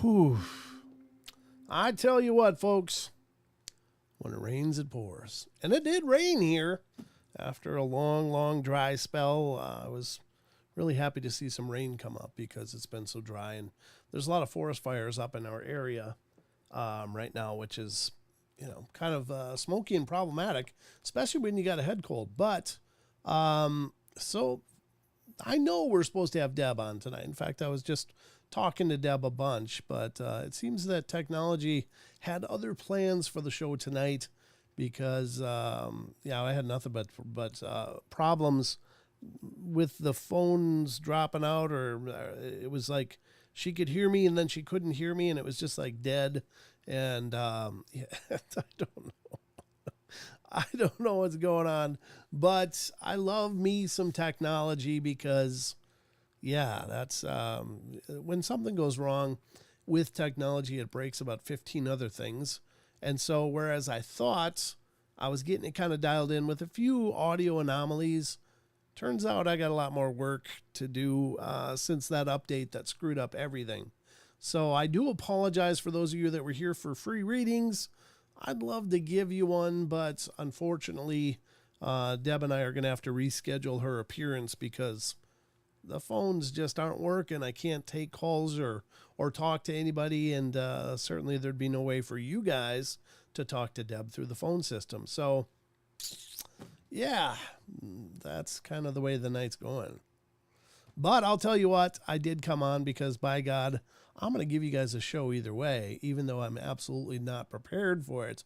Whew. I tell you what, folks, when it rains, it pours. And it did rain here after a long, long dry spell. I was really happy to see some rain come up because it's been so dry. And there's a lot of forest fires up in our area right now, which is, kind of smoky and problematic, especially when you got a head cold. But so I know we're supposed to have Deb on tonight. In fact, I was just talking to Deb a bunch, but it seems that technology had other plans for the show tonight because, I had nothing but problems with the phones dropping out, or it was like she could hear me and then she couldn't hear me, and it was just like dead. And I don't know. I don't know what's going on, but I love me some technology because, that's when something goes wrong with technology, it breaks about 15 other things. And so whereas I thought I was getting it kind of dialed in with a few audio anomalies, turns out I got a lot more work to do since that update that screwed up everything. So I do apologize for those of you that were here for free readings. I'd love to give you one, but unfortunately, Deb and I are going to have to reschedule her appearance because the phones just aren't working. I can't take calls or talk to anybody, and certainly there'd be no way for you guys to talk to Deb through the phone system. So, that's kind of the way the night's going. But I'll tell you what, I did come on because, by God, I'm going to give you guys a show either way, even though I'm absolutely not prepared for it.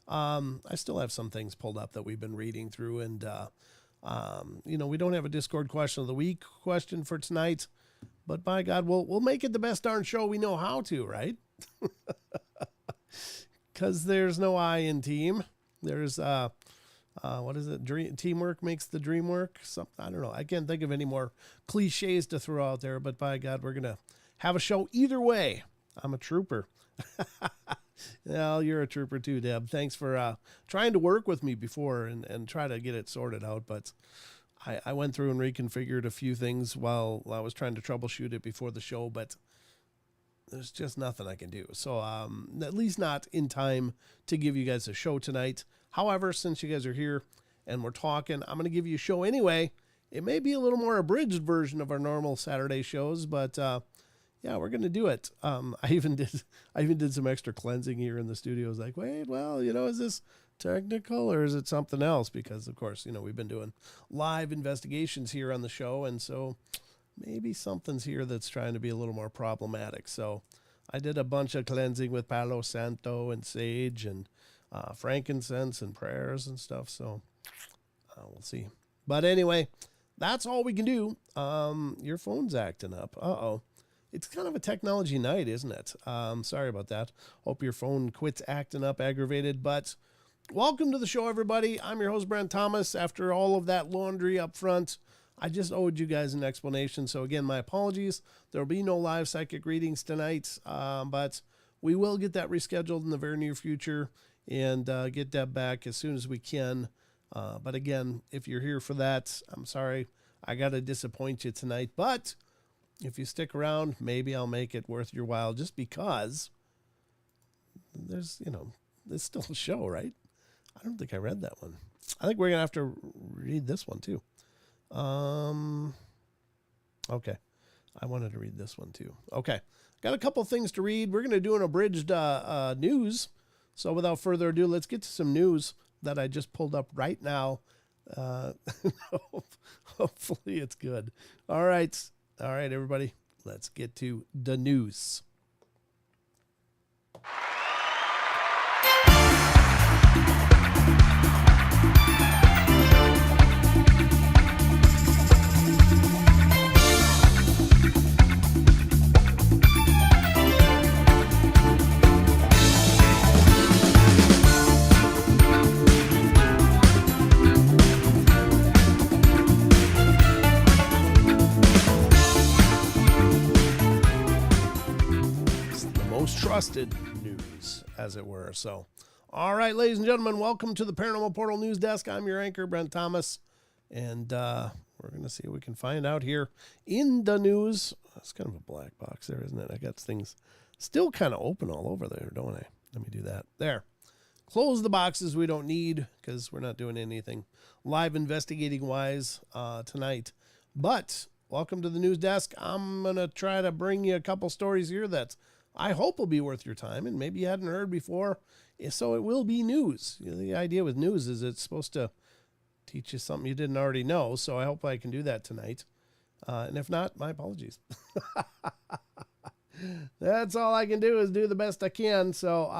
I still have some things pulled up that we've been reading through, and, we don't have a Discord question of the week question for tonight, but by God, we'll make it the best darn show we know how to, right? Because there's no I in team. There's, what is it? Teamwork makes the dream work. I don't know. I can't think of any more cliches to throw out there, but by God, we're going to have a show either way. I'm a trooper. Well, you're a trooper too, Deb. Thanks for trying to work with me before and try to get it sorted out. But I went through and reconfigured a few things while I was trying to troubleshoot it before the show, but there's just nothing I can do. So at least not in time to give you guys a show tonight. However, since you guys are here and we're talking, I'm going to give you a show anyway. It may be a little more abridged version of our normal Saturday shows, but we're going to do it. I even did some extra cleansing here in the studio. I was like, wait, well, is this technical or is it something else? Because of course, we've been doing live investigations here on the show. And so maybe something's here that's trying to be a little more problematic. So I did a bunch of cleansing with Palo Santo and sage and frankincense and prayers and stuff. So we'll see. But anyway, that's all we can do. Your phone's acting up. Uh-oh. It's kind of a technology night, isn't it? Sorry about that. Hope your phone quits acting up, aggravated. But welcome to the show, everybody. I'm your host, Brent Thomas. After all of that laundry up front, I just owed you guys an explanation. So again, my apologies. There will be no live psychic readings tonight, but we will get that rescheduled in the very near future and get Deb back as soon as we can. But again, if you're here for that, I'm sorry. I got to disappoint you tonight. But if you stick around, maybe I'll make it worth your while just because there's, there's still a show, right? I don't think I read that one. I think we're going to have to read this one too. Okay. I wanted to read this one too. Okay. Got a couple things to read. We're going to do an abridged news. So without further ado, let's get to some news that I just pulled up right now. Hopefully it's good. All right, everybody, let's get to the news. Trusted news, as it were. So, all right, ladies and gentlemen, welcome to the Paranormal Portal News Desk. I'm your anchor, Brent Thomas, and We're going to see what we can find out here in the news. That's kind of a black box there, isn't it? I got things still kind of open all over there, don't I? Let me do that. There. Close the boxes we don't need because we're not doing anything live investigating wise tonight. But welcome to the news desk. I'm going to try to bring you a couple stories here that I hope will be worth your time and maybe you hadn't heard before. So it will be news. You know, the idea with news is it's supposed to teach you something you didn't already know. So I hope I can do that tonight. And if not, my apologies. That's all I can do is do the best I can. So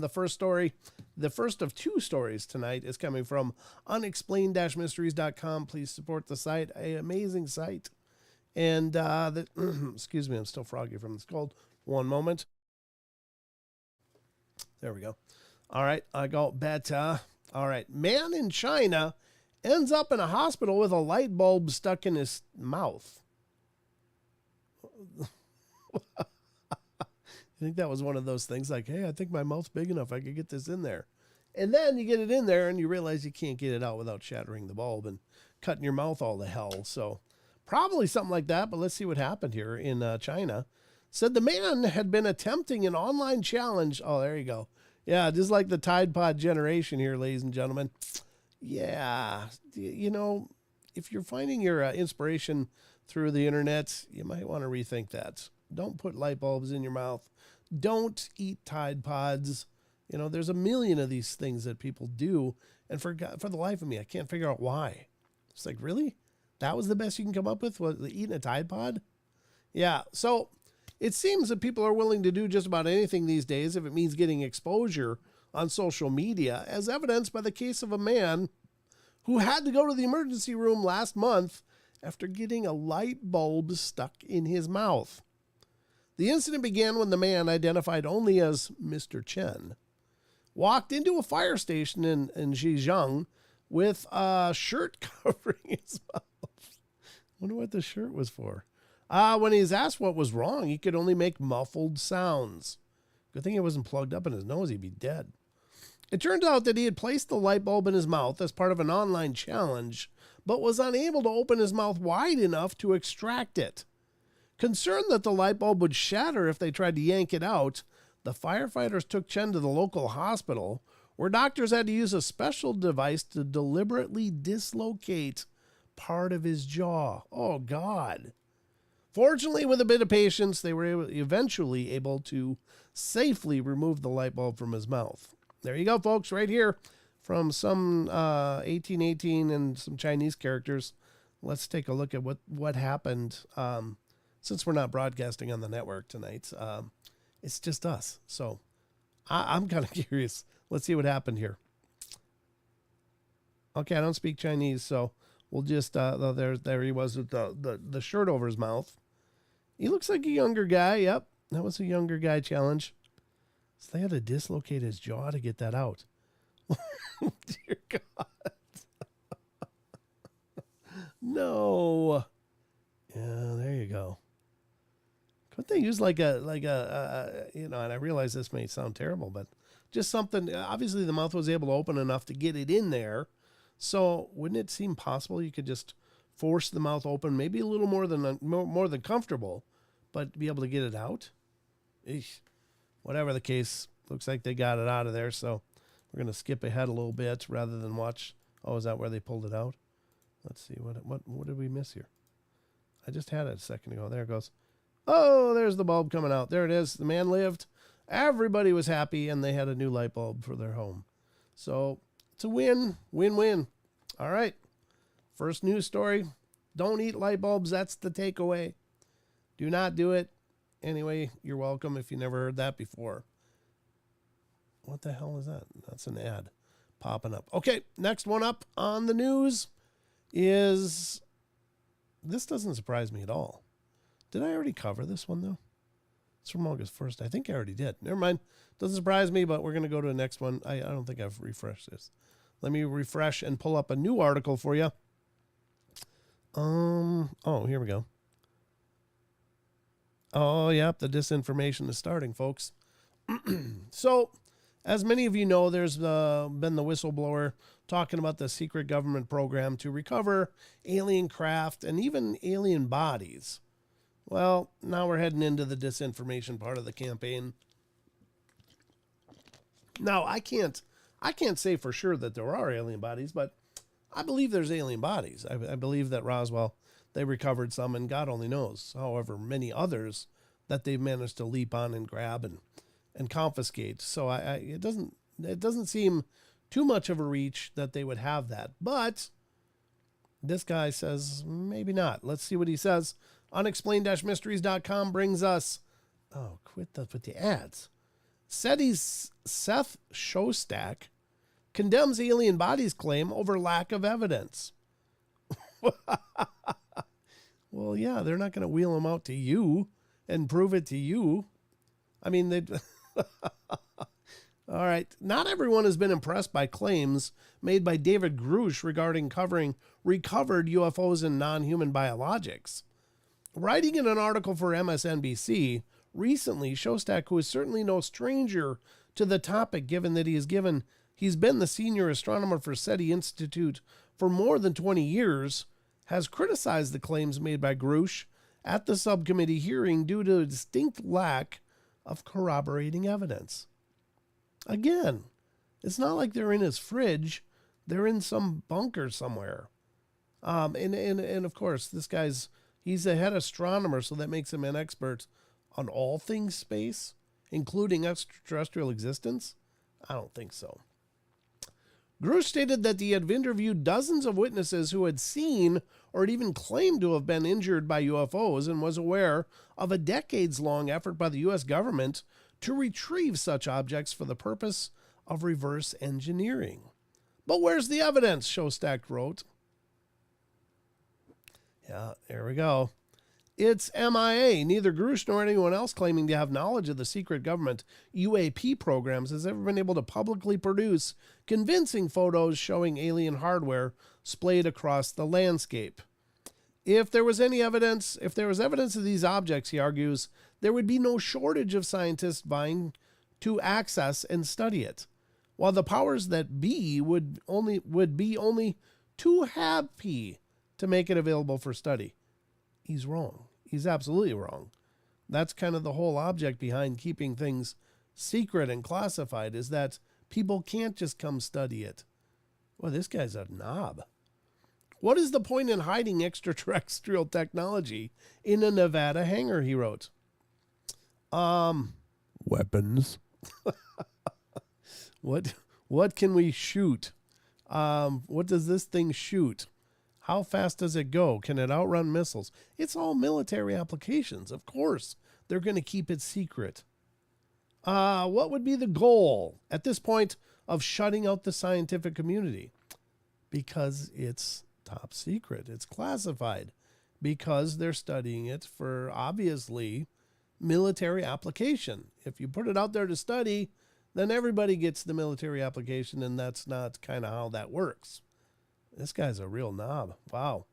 the first of two stories tonight is coming from unexplained-mysteries.com. Please support the site, an amazing site. And excuse me, I'm still froggy from this cold. One moment. There we go. All right, I got better. All right, man in China ends up in a hospital with a light bulb stuck in his mouth. I think that was one of those things like, hey, I think my mouth's big enough. I could get this in there. And then you get it in there and you realize you can't get it out without shattering the bulb and cutting your mouth all to hell. So probably something like that. But let's see what happened here in China. Said the man had been attempting an online challenge. Oh, there you go. Yeah, just like the Tide Pod generation here, ladies and gentlemen. Yeah, you know, if you're finding your inspiration through the internet, you might want to rethink that. Don't put light bulbs in your mouth. Don't eat Tide Pods. You know, there's a million of these things that people do. And for the life of me, I can't figure out why. It's like, really? That was the best you can come up with? Was eating a Tide Pod? Yeah, so it seems that people are willing to do just about anything these days if it means getting exposure on social media, as evidenced by the case of a man who had to go to the emergency room last month after getting a light bulb stuck in his mouth. The incident began when the man, identified only as Mr. Chen, walked into a fire station in Zhejiang with a shirt covering his mouth. I wonder what the shirt was for. When he was asked what was wrong, he could only make muffled sounds. Good thing it wasn't plugged up in his nose. He'd be dead. It turned out that he had placed the light bulb in his mouth as part of an online challenge, but was unable to open his mouth wide enough to extract it. Concerned that the light bulb would shatter if they tried to yank it out, the firefighters took Chen to the local hospital, where doctors had to use a special device to deliberately dislocate part of his jaw. Oh, God. Fortunately, with a bit of patience, they were eventually able to safely remove the light bulb from his mouth. There you go, folks, right here from some 1818 and some Chinese characters. Let's take a look at what happened. Since we're not broadcasting on the network tonight, it's just us. So I'm kind of curious. Let's see what happened here. Okay, I don't speak Chinese, so we'll just, there he was with the shirt over his mouth. He looks like a younger guy. Yep, that was a younger guy challenge. So they had to dislocate his jaw to get that out. Dear God. No. Yeah, there you go. Couldn't they use like a you know, and I realize this may sound terrible, but just something, obviously the mouth was able to open enough to get it in there. So wouldn't it seem possible you could just force the mouth open, maybe a little more than comfortable, but be able to get it out? Eesh. Whatever the case, looks like they got it out of there. So we're going to skip ahead a little bit rather than watch. Oh, is that where they pulled it out? Let's see. What did we miss here? I just had it a second ago. There it goes. Oh, there's the bulb coming out. There it is. The man lived. Everybody was happy, and they had a new light bulb for their home. So it's a win, win-win. All right. First news story. Don't eat light bulbs. That's the takeaway. Do not do it. Anyway, you're welcome if you never heard that before. What the hell is that? That's an ad popping up. Okay, next one up on the news is... This doesn't surprise me at all. Did I already cover this one, though? It's from August 1st. I think I already did. Never mind. Doesn't surprise me, but we're going to go to the next one. I don't think I've refreshed this. Let me refresh and pull up a new article for you. Oh, here we go. Oh, yep, the disinformation is starting, folks. So, As many of you know, there's been the whistleblower talking about the secret government program to recover alien craft and even alien bodies. Well, now we're heading into the disinformation part of the campaign. Now, I can't say for sure that there are alien bodies, but I believe there's alien bodies. I believe that Roswell, they recovered some, and God only knows, however many others that they've managed to leap on and grab and confiscate. So it doesn't seem too much of a reach that they would have that. But this guy says maybe not. Let's see what he says. Unexplained-mysteries.com brings us, quit with the ads. SETI's Seth Shostak condemns alien bodies claim over lack of evidence. Well, yeah, they're not going to wheel them out to you and prove it to you. I mean, they. All right. Not everyone has been impressed by claims made by David Grush regarding covering recovered UFOs and non-human biologics. Writing in an article for MSNBC recently, Shostak, who is certainly no stranger to the topic given that he's been the senior astronomer for SETI Institute for more than 20 years, has criticized the claims made by Grush at the subcommittee hearing due to a distinct lack of corroborating evidence. Again, it's not like they're in his fridge. They're in some bunker somewhere. And of course, this he's a head astronomer, so that makes him an expert on all things space, including extraterrestrial existence. I don't think so. Grush stated that he had interviewed dozens of witnesses who had seen or had even claimed to have been injured by UFOs and was aware of a decades-long effort by the U.S. government to retrieve such objects for the purpose of reverse engineering. But where's the evidence? Shostak wrote. Yeah, there we go. It's MIA. Neither Grush nor anyone else claiming to have knowledge of the secret government UAP programs has ever been able to publicly produce convincing photos showing alien hardware splayed across the landscape. If there was evidence of these objects, he argues, there would be no shortage of scientists vying to access and study it, while the powers that be would be only too happy to make it available for study. He's wrong. He's absolutely wrong. That's kind of the whole object behind keeping things secret and classified, is that people can't just come study it. Well, this guy's a knob. What is the point in hiding extraterrestrial technology in a Nevada hangar, he wrote. Weapons. What can we shoot? What does this thing shoot? How fast does it go? Can it outrun missiles? It's all military applications. Of course, they're going to keep it secret. What would be the goal at this point of shutting out the scientific community? Because it's top secret. It's classified. Because they're studying it for, obviously, military application. If you put it out there to study, then everybody gets the military application, and that's not kind of how that works. This guy's a real knob. Wow.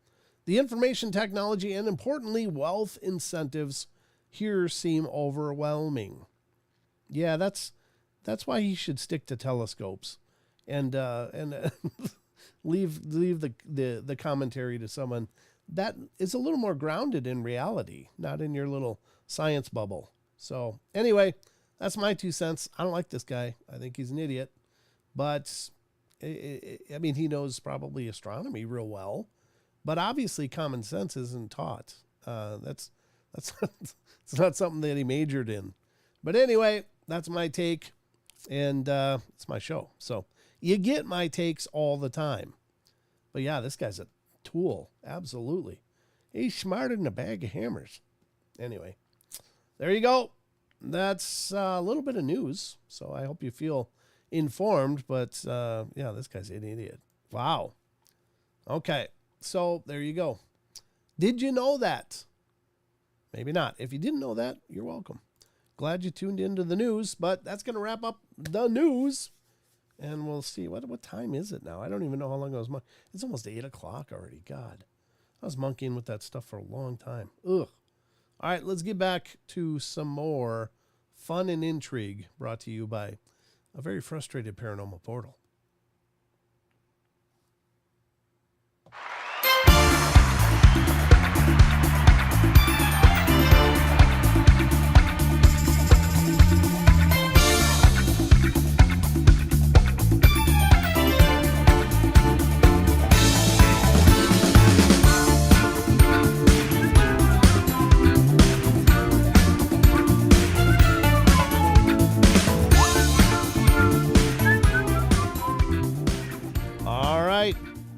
The information technology and, importantly, wealth incentives here seem overwhelming. Yeah, that's why he should stick to telescopes and leave the commentary to someone that is a little more grounded in reality, not in your little science bubble. So anyway, that's my 2 cents. I don't like this guy. I think he's an idiot, but I mean, he knows probably astronomy real well, but obviously common sense isn't taught. That's it's not something that he majored in. But anyway, that's my take, and it's my show. So you get my takes all the time. But yeah, this guy's a tool. Absolutely. He's smarter than a bag of hammers. Anyway, there you go. That's a little bit of news. So I hope you feel informed, but yeah, this guy's an idiot. Wow. Okay, so there you go. Did you know that? Maybe not. If you didn't know that, you're welcome. Glad you tuned into the news, but that's going to wrap up the news, and we'll see. What time is it now? I don't even know how long I was. It's almost 8 o'clock already. God, I was monkeying with that stuff for a long time. Ugh. All right, let's get back to some more fun and intrigue brought to you by a very frustrated Paranormal Portal.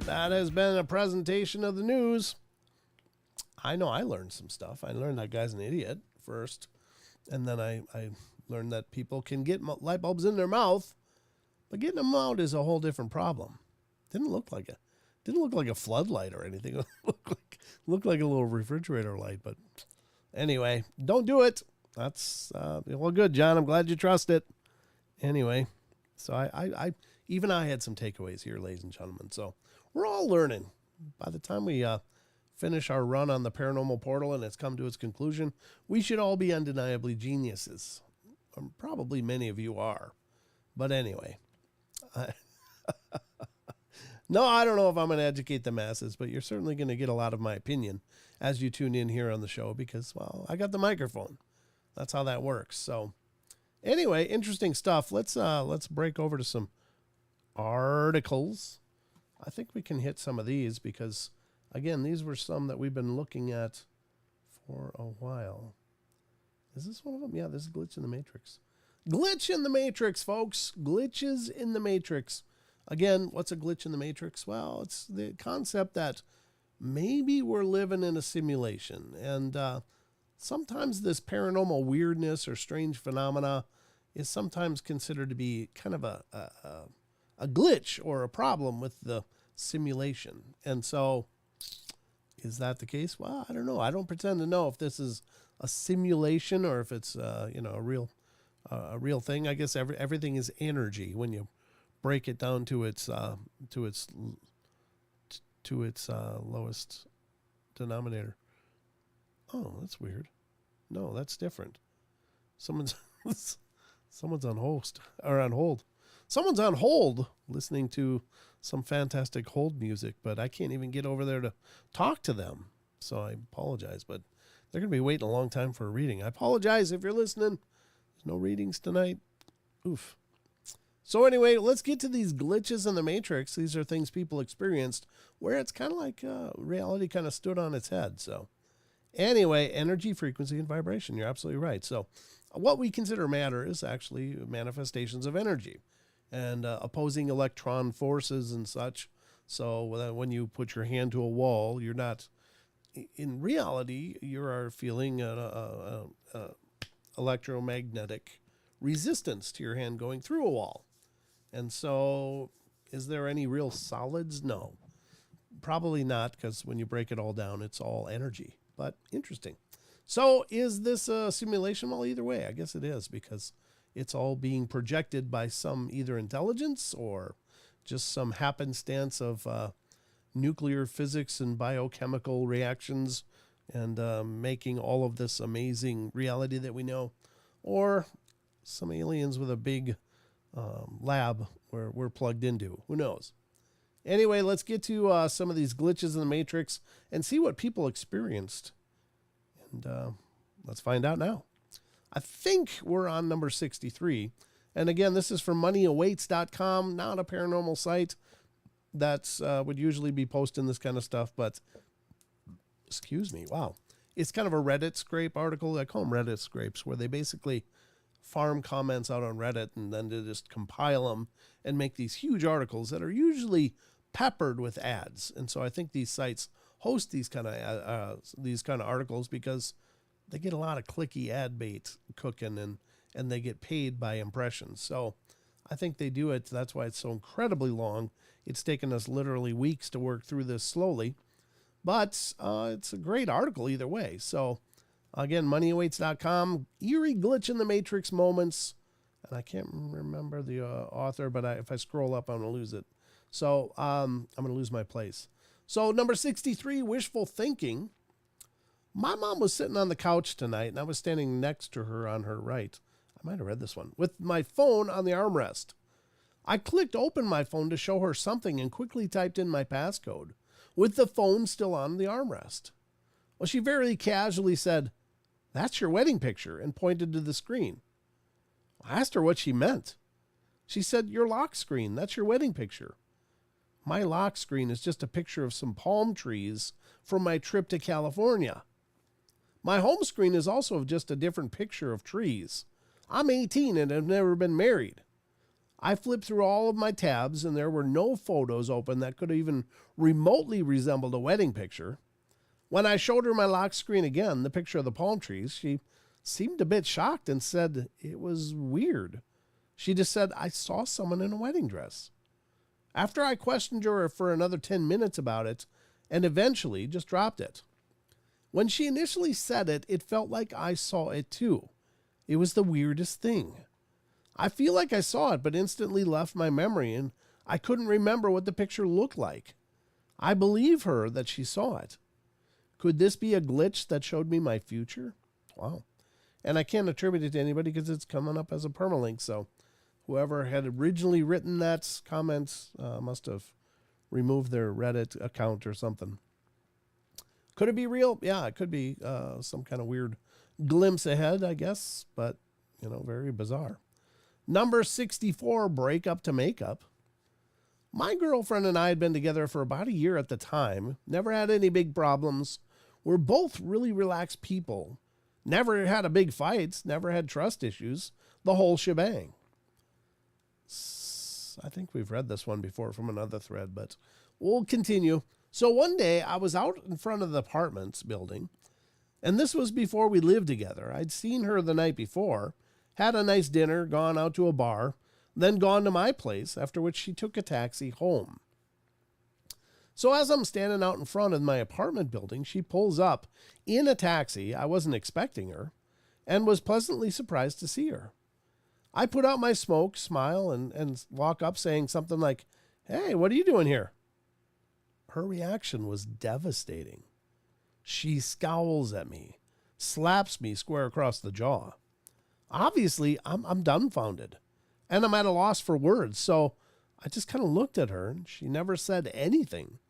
That has been a presentation of the news. I know I learned some stuff. I learned that guy's an idiot first, and then I learned that people can get light bulbs in their mouth, but getting them out is a whole different problem. Didn't look like a floodlight or anything. It looked like a little refrigerator light. But anyway, don't do it. That's well, good, John. I'm glad you trust it. Anyway, so I even I had some takeaways here, ladies and gentlemen. So we're all learning. By the time we finish our run on the Paranormal Portal and it's come to its conclusion, we should all be undeniably geniuses. Probably many of you are. But anyway, no, I don't know if I'm going to educate the masses, but you're certainly going to get a lot of my opinion as you tune in here on the show because, well, I got the microphone. That's how that works. So anyway, interesting stuff. Let's break over to some articles. I think we can hit some of these because, again, these were some that we've been looking at for a while. Is this one of them? Yeah, this is Glitch in the Matrix. Glitch in the Matrix, folks. Glitches in the Matrix. Again, what's a glitch in the Matrix? Well, it's the concept that maybe we're living in a simulation. And sometimes this paranormal weirdness or strange phenomena is sometimes considered to be kind of a glitch or a problem with the simulation. And so is that the case? Well, I don't know. I don't pretend to know if this is a simulation or if it's a real thing. I guess everything is energy when you break it down to its lowest denominator. Oh, that's weird. No, that's different. Someone's on hold. Someone's on hold listening to some fantastic hold music, but I can't even get over there to talk to them. So I apologize, but they're going to be waiting a long time for a reading. I apologize if you're listening. There's no readings tonight. Oof. So anyway, let's get to these glitches in the Matrix. These are things people experienced where it's kind of like reality kind of stood on its head. So anyway, energy, frequency, and vibration. You're absolutely right. So what we consider matter is actually manifestations of energy and opposing electron forces and such. So when you put your hand to a wall, you're not, in reality, you are feeling an electromagnetic resistance to your hand going through a wall. And so is there any real solids? No, probably not, because when you break it all down, it's all energy. But interesting. So is this a simulation? Well, either way, I guess it is, because it's all being projected by some either intelligence or just some happenstance of nuclear physics and biochemical reactions and making all of this amazing reality that we know, or some aliens with a big lab where we're plugged into. Who knows? Anyway, let's get to some of these glitches in the Matrix and see what people experienced. And let's find out now. I think we're on number 63. And again, this is from moneyawaits.com, not a paranormal site that's would usually be posting this kind of stuff, but excuse me, wow. It's kind of a Reddit scrape article. I call them Reddit scrapes, where they basically farm comments out on Reddit and then to just compile them and make these huge articles that are usually peppered with ads. And so I think these sites host these kind of articles because they get a lot of clicky ad bait cooking and they get paid by impressions. So I think they do it. That's why it's so incredibly long. It's taken us literally weeks to work through this slowly, but it's a great article either way. So again, moneyawaits.com, eerie glitch in the Matrix moments. And I can't remember the author, but if I scroll up, I'm going to lose it. So I'm going to lose my place. So number 63, wishful thinking. My mom was sitting on the couch tonight, and I was standing next to her on her right. I might have read this one. With my phone on the armrest. I clicked open my phone to show her something and quickly typed in my passcode, with the phone still on the armrest. Well, she very casually said, "That's your wedding picture," and pointed to the screen. I asked her what she meant. She said, "Your lock screen, that's your wedding picture." My lock screen is just a picture of some palm trees from my trip to California. My home screen is also just a different picture of trees. I'm 18 and have never been married. I flipped through all of my tabs and there were no photos open that could even remotely resemble a wedding picture. When I showed her my lock screen again, the picture of the palm trees, she seemed a bit shocked and said it was weird. She just said, "I saw someone in a wedding dress." After I questioned her for another 10 minutes about it and eventually just dropped it. When she initially said it, it felt like I saw it too. It was the weirdest thing. I feel like I saw it, but instantly left my memory and I couldn't remember what the picture looked like. I believe her that she saw it. Could this be a glitch that showed me my future? Wow. And I can't attribute it to anybody because it's coming up as a permalink. So whoever had originally written that comment must have removed their Reddit account or something. Could it be real? Yeah, it could be some kind of weird glimpse ahead, I guess. But, very bizarre. Number 64, breakup to makeup. My girlfriend and I had been together for about a year at the time. Never had any big problems. We're both really relaxed people. Never had a big fights. Never had trust issues. The whole shebang. I think we've read this one before from another thread, but we'll continue. So one day I was out in front of the apartments building, and this was before we lived together. I'd seen her the night before, had a nice dinner, gone out to a bar, then gone to my place, after which she took a taxi home. So as I'm standing out in front of my apartment building, she pulls up in a taxi. I wasn't expecting her and was pleasantly surprised to see her. I put out my smoke, smile, and walk up saying something like, "Hey, what are you doing here?" Her reaction was devastating. She scowls at me, slaps me square across the jaw. Obviously, I'm dumbfounded, and I'm at a loss for words, so I just kind of looked at her, and she never said anything,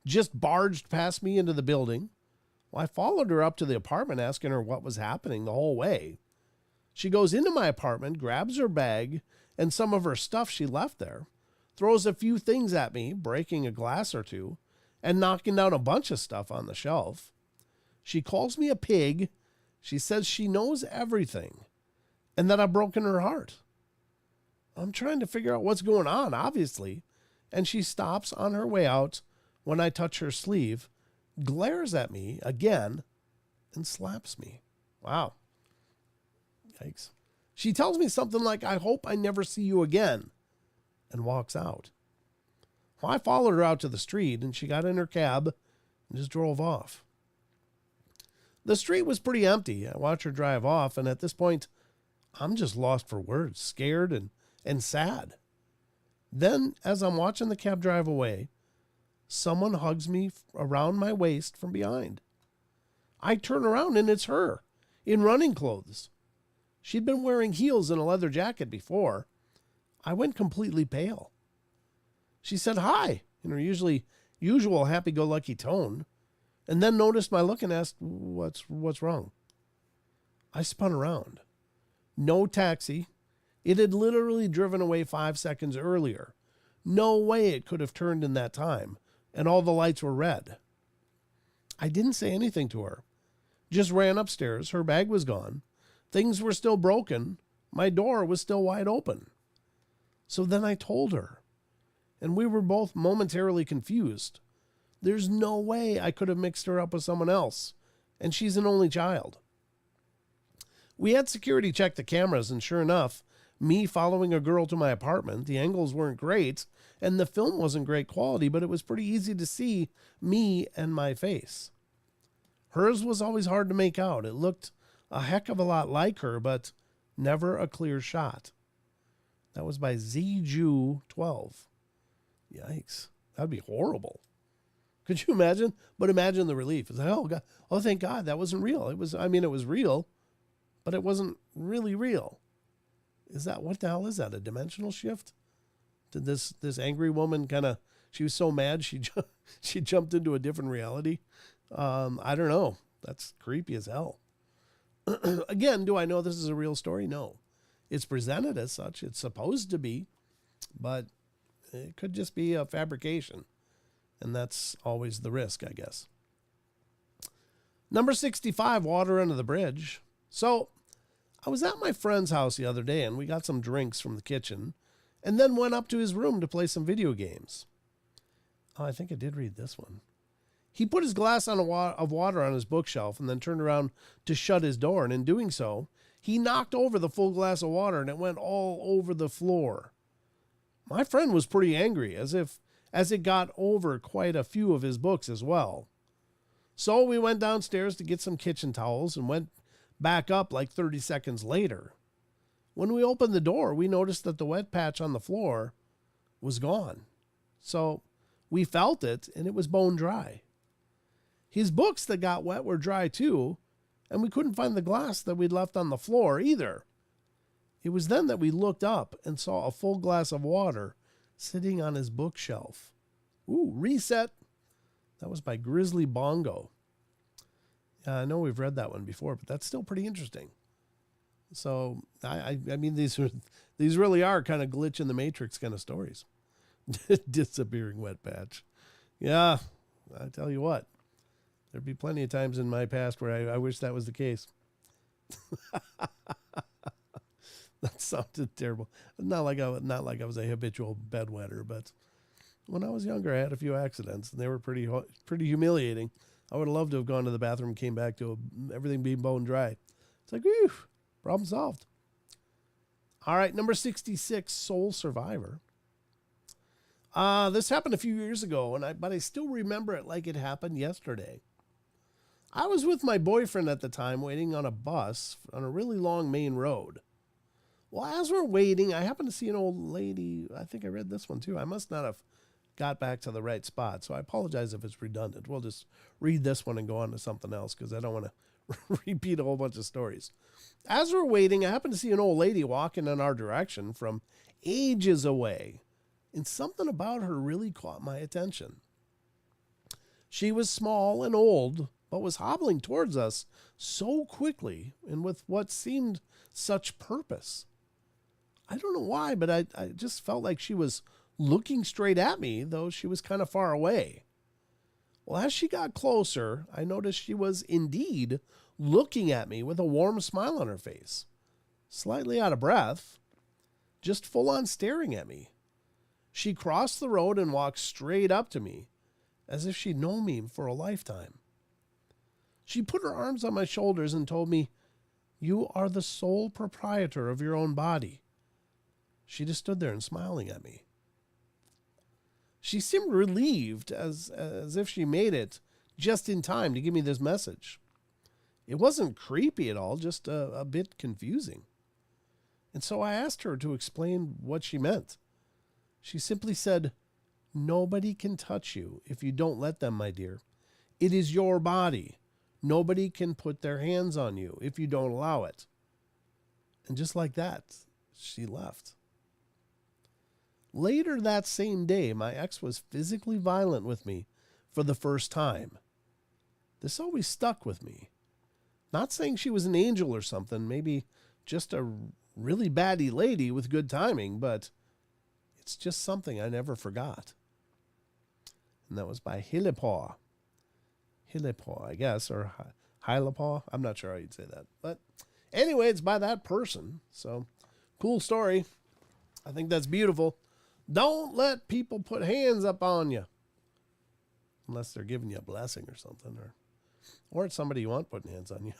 just barged past me into the building. Well, I followed her up to the apartment, asking her what was happening the whole way. She goes into my apartment, grabs her bag and some of her stuff she left there, throws a few things at me, breaking a glass or two, and knocking down a bunch of stuff on the shelf. She calls me a pig. She says she knows everything and that I've broken her heart. I'm trying to figure out what's going on, obviously, and she stops on her way out when I touch her sleeve, glares at me again, and slaps me. Wow. Yikes. She tells me something like, "I hope I never see you again," and walks out. Well, I followed her out to the street, and she got in her cab and just drove off. The street was pretty empty. I watched her drive off, and at this point, I'm just lost for words, scared and sad. Then, as I'm watching the cab drive away, someone hugs me around my waist from behind. I turn around, and it's her, in running clothes. She'd been wearing heels and a leather jacket before. I went completely pale. She said hi in her usual happy-go-lucky tone, and then noticed my look and asked, what's wrong? I spun around. No taxi. It had literally driven away 5 seconds earlier. No way it could have turned in that time, and all the lights were red. I didn't say anything to her. Just ran upstairs. Her bag was gone. Things were still broken. My door was still wide open. So then I told her, and we were both momentarily confused. There's no way I could have mixed her up with someone else, and she's an only child. We had security check the cameras, and sure enough, me following a girl to my apartment, the angles weren't great, and the film wasn't great quality, but it was pretty easy to see me and my face. Hers was always hard to make out. It looked a heck of a lot like her, but never a clear shot. That was by ZJew12. Yikes. That'd be horrible. Could you imagine? But imagine the relief. It's like, oh God, oh thank God, that wasn't real. It was real, but it wasn't really real. What the hell is that? A dimensional shift? Did this angry woman she was so mad she jumped into a different reality? I don't know. That's creepy as hell. Again, do I know this is a real story? No. It's presented as such. It's supposed to be, but it could just be a fabrication. And that's always the risk, I guess. Number 65, water under the bridge. So I was at my friend's house the other day, and we got some drinks from the kitchen, and then went up to his room to play some video games. Oh, I think I did read this one. He put his glass of water on his bookshelf and then turned around to shut his door, and in doing so, he knocked over the full glass of water, and it went all over the floor. My friend was pretty angry, as it got over quite a few of his books as well. So we went downstairs to get some kitchen towels and went back up like 30 seconds later. When we opened the door, we noticed that the wet patch on the floor was gone. So we felt it, and it was bone dry. His books that got wet were dry too, and we couldn't find the glass that we'd left on the floor either. It was then that we looked up and saw a full glass of water sitting on his bookshelf. Ooh, reset. That was by Grizzly Bongo. I know we've read that one before, but that's still pretty interesting. So, I mean, these really are kind of glitch in the matrix kind of stories. Disappearing wet patch. Yeah, I tell you what. There'd be plenty of times in my past where I wish that was the case. That sounded terrible. Not like I was a habitual bedwetter, but when I was younger, I had a few accidents, and they were pretty humiliating. I would have loved to have gone to the bathroom and came back to everything being bone dry. It's like, whew, problem solved. All right, number 66, Soul Survivor. This happened a few years ago, but I still remember it like it happened yesterday. I was with my boyfriend at the time waiting on a bus on a really long main road. Well, as we're waiting, I happened to see an old lady. I think I read this one too. I must not have got back to the right spot, so I apologize if it's redundant. We'll just read this one and go on to something else because I don't want to repeat a whole bunch of stories. As we're waiting, I happened to see an old lady walking in our direction from ages away, and something about her really caught my attention. She was small and old, but was hobbling towards us so quickly and with what seemed such purpose. I don't know why, but I just felt like she was looking straight at me, though she was kind of far away. Well, as she got closer, I noticed she was indeed looking at me with a warm smile on her face, slightly out of breath, just full on staring at me. She crossed the road and walked straight up to me, as if she'd known me for a lifetime. She put her arms on my shoulders and told me, "You are the sole proprietor of your own body." She just stood there and smiling at me. She seemed relieved, as if she made it just in time to give me this message. It wasn't creepy at all, just a bit confusing. And so I asked her to explain what she meant. She simply said, "Nobody can touch you if you don't let them, my dear. It is your body. Nobody can put their hands on you if you don't allow it." And just like that, she left. Later that same day, my ex was physically violent with me for the first time. This always stuck with me. Not saying she was an angel or something, maybe just a really batty lady with good timing, but it's just something I never forgot. And that was by Hillepaw. Hillepaw, I guess, or Hillepaw. I'm not sure how you'd say that. But anyway, it's by that person. So, cool story. I think that's beautiful. Don't let people put hands up on you. Unless they're giving you a blessing or something. Or it's somebody you want putting hands on you.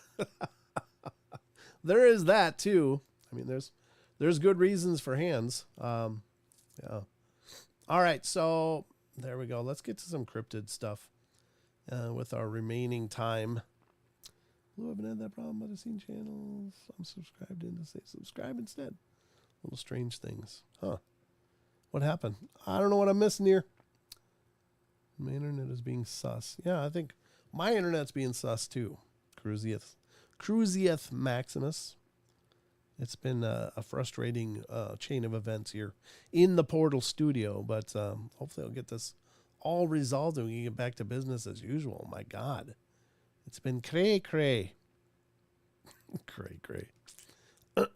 There is that too. I mean, there's good reasons for hands. Yeah. All right, so there we go. Let's get to some cryptid stuff with our remaining time. Blue, I haven't had that problem, but I've seen channels I'm subscribed in to say subscribe instead. Little strange things. Huh. What happened? I don't know what I'm missing here. My internet is being sus. Yeah, I think my internet's being sus too. Cruzieth Maximus. It's been a frustrating chain of events here in the Portal studio, but hopefully I'll get this all resolved and we can get back to business as usual. My God, it's been cray. Cray.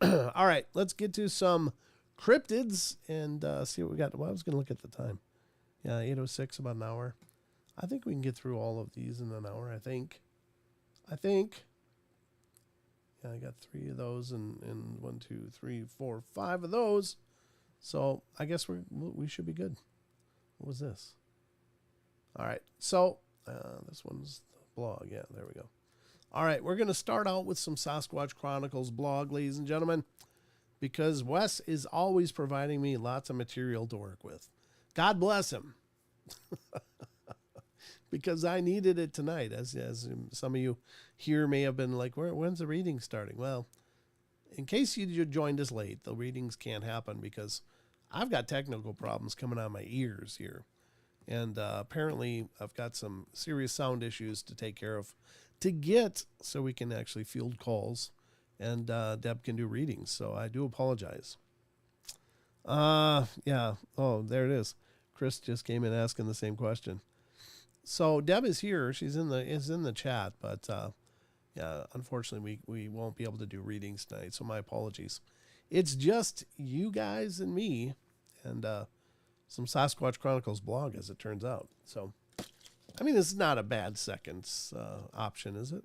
All right, let's get to some cryptids and see what we got. Well, I was going to look at the time. Yeah, 8:06, about an hour. I think we can get through all of these in an hour, I think. Yeah, I got 3 of those and 1, 2, 3, 4, 5 of those. So I guess we should be good. What was this? All right, so this one's the blog. Yeah, there we go. All right, we're going to start out with some Sasquatch Chronicles blog, ladies and gentlemen, because Wes is always providing me lots of material to work with. God bless him. Because I needed it tonight, as some of you here may have been like, when's the reading starting? Well, in case you joined us late, the readings can't happen because I've got technical problems coming out of my ears here. And apparently I've got some serious sound issues to take care of so we can actually field calls and Deb can do readings. So I do apologize. Yeah. Oh, there it is. Chris just came in asking the same question. So Deb is here. She's in the chat, but yeah, unfortunately we won't be able to do readings tonight. So my apologies. It's just you guys and me and some Sasquatch Chronicles blog, as it turns out. So, I mean, this is not a bad second option, is it?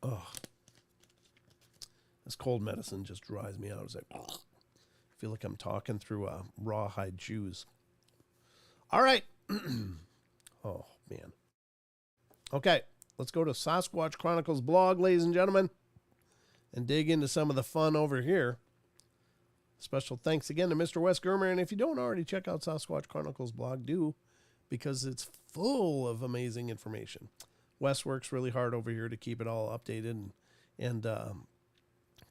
Oh, this cold medicine just dries me out. It's like, I feel like I'm talking through rawhide shoes. All right. Oh, man. Okay, let's go to Sasquatch Chronicles blog, ladies and gentlemen, and dig into some of the fun over here. Special thanks again to Mr. Wes Germer, and if you don't already check out Sasquatch Chronicles blog, do, because it's full of amazing information. Wes works really hard over here to keep it all updated and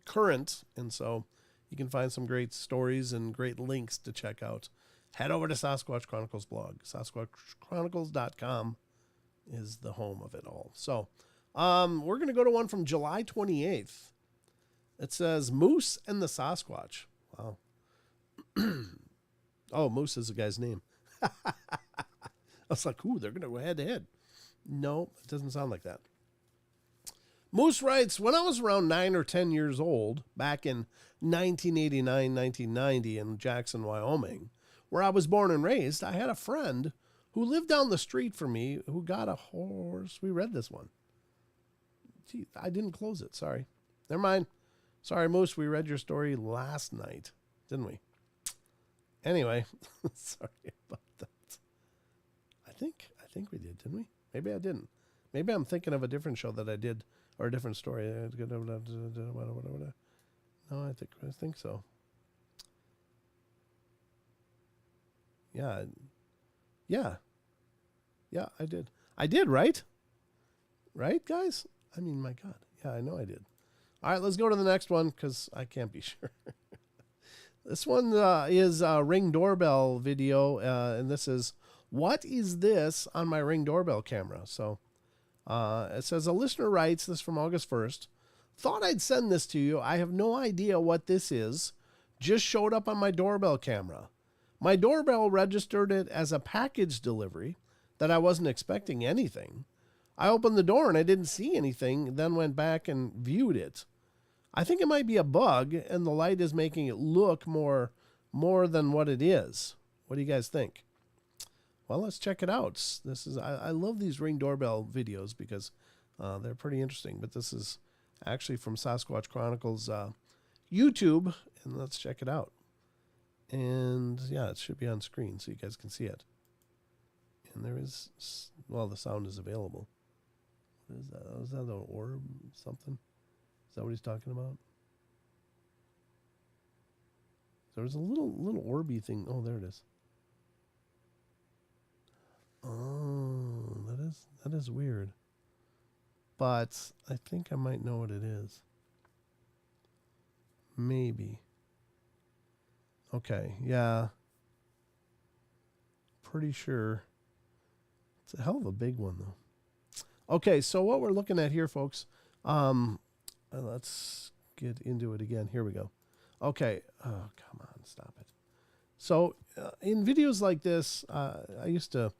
current, and so you can find some great stories and great links to check out. Head over to Sasquatch Chronicles blog. SasquatchChronicles.com is the home of it all. So we're going to go to one from July 28th. It says, Moose and the Sasquatch. Wow. Oh, Moose is the guy's name. I was like, ooh, they're going to go head to head. No, it doesn't sound like that. Moose writes, when I was around 9 or 10 years old, back in 1989, 1990 in Jackson, Wyoming, where I was born and raised, I had a friend who lived down the street from me who got a horse. We read this one. Gee, I didn't close it. Sorry. Never mind. Sorry, Moose. We read your story last night, didn't we? Anyway, sorry about that. I think we did, didn't we? Maybe I didn't. Maybe I'm thinking of a different show that I did, or a different story. No, I think so. Yeah, I did. I did, right? Right, guys? I mean, my God. Yeah, I know I did. All right, let's go to the next one because I can't be sure. This one is a Ring doorbell video, and this is, what is this on my Ring doorbell camera? So it says, a listener writes, this from August 1st, thought I'd send this to you. I have no idea what this is. Just showed up on my doorbell camera. My doorbell registered it as a package delivery that I wasn't expecting anything. I opened the door and I didn't see anything, then went back and viewed it. I think it might be a bug and the light is making it look more than what it is. What do you guys think? Well, let's check it out. I love these Ring doorbell videos because they're pretty interesting, but this is actually from Sasquatch Chronicles YouTube, and let's check it out. And yeah, it should be on screen so you guys can see it. And there is, well, the sound is available. What is that? Oh, is that an orb? Something? Is that what he's talking about? There was a little orby thing. Oh, there it is. Oh, that is weird. But I think I might know what it is. Maybe. Okay, yeah. Pretty sure. It's a hell of a big one, though. Okay, so what we're looking at here, folks, let's get into it again. Here we go. Okay. Oh, come on. Stop it. So in videos like this, I used to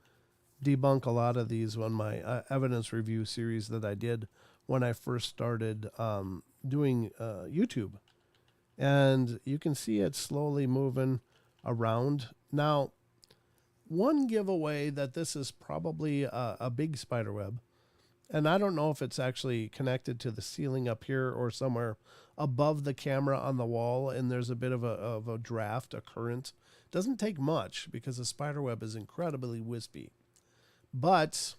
debunk a lot of these on my evidence review series that I did when I first started doing YouTube. And you can see it slowly moving around. Now, one giveaway that this is probably a big spider web, and I don't know if it's actually connected to the ceiling up here or somewhere above the camera on the wall, and there's a bit of a draft, a current. Doesn't take much because the spider web is incredibly wispy. But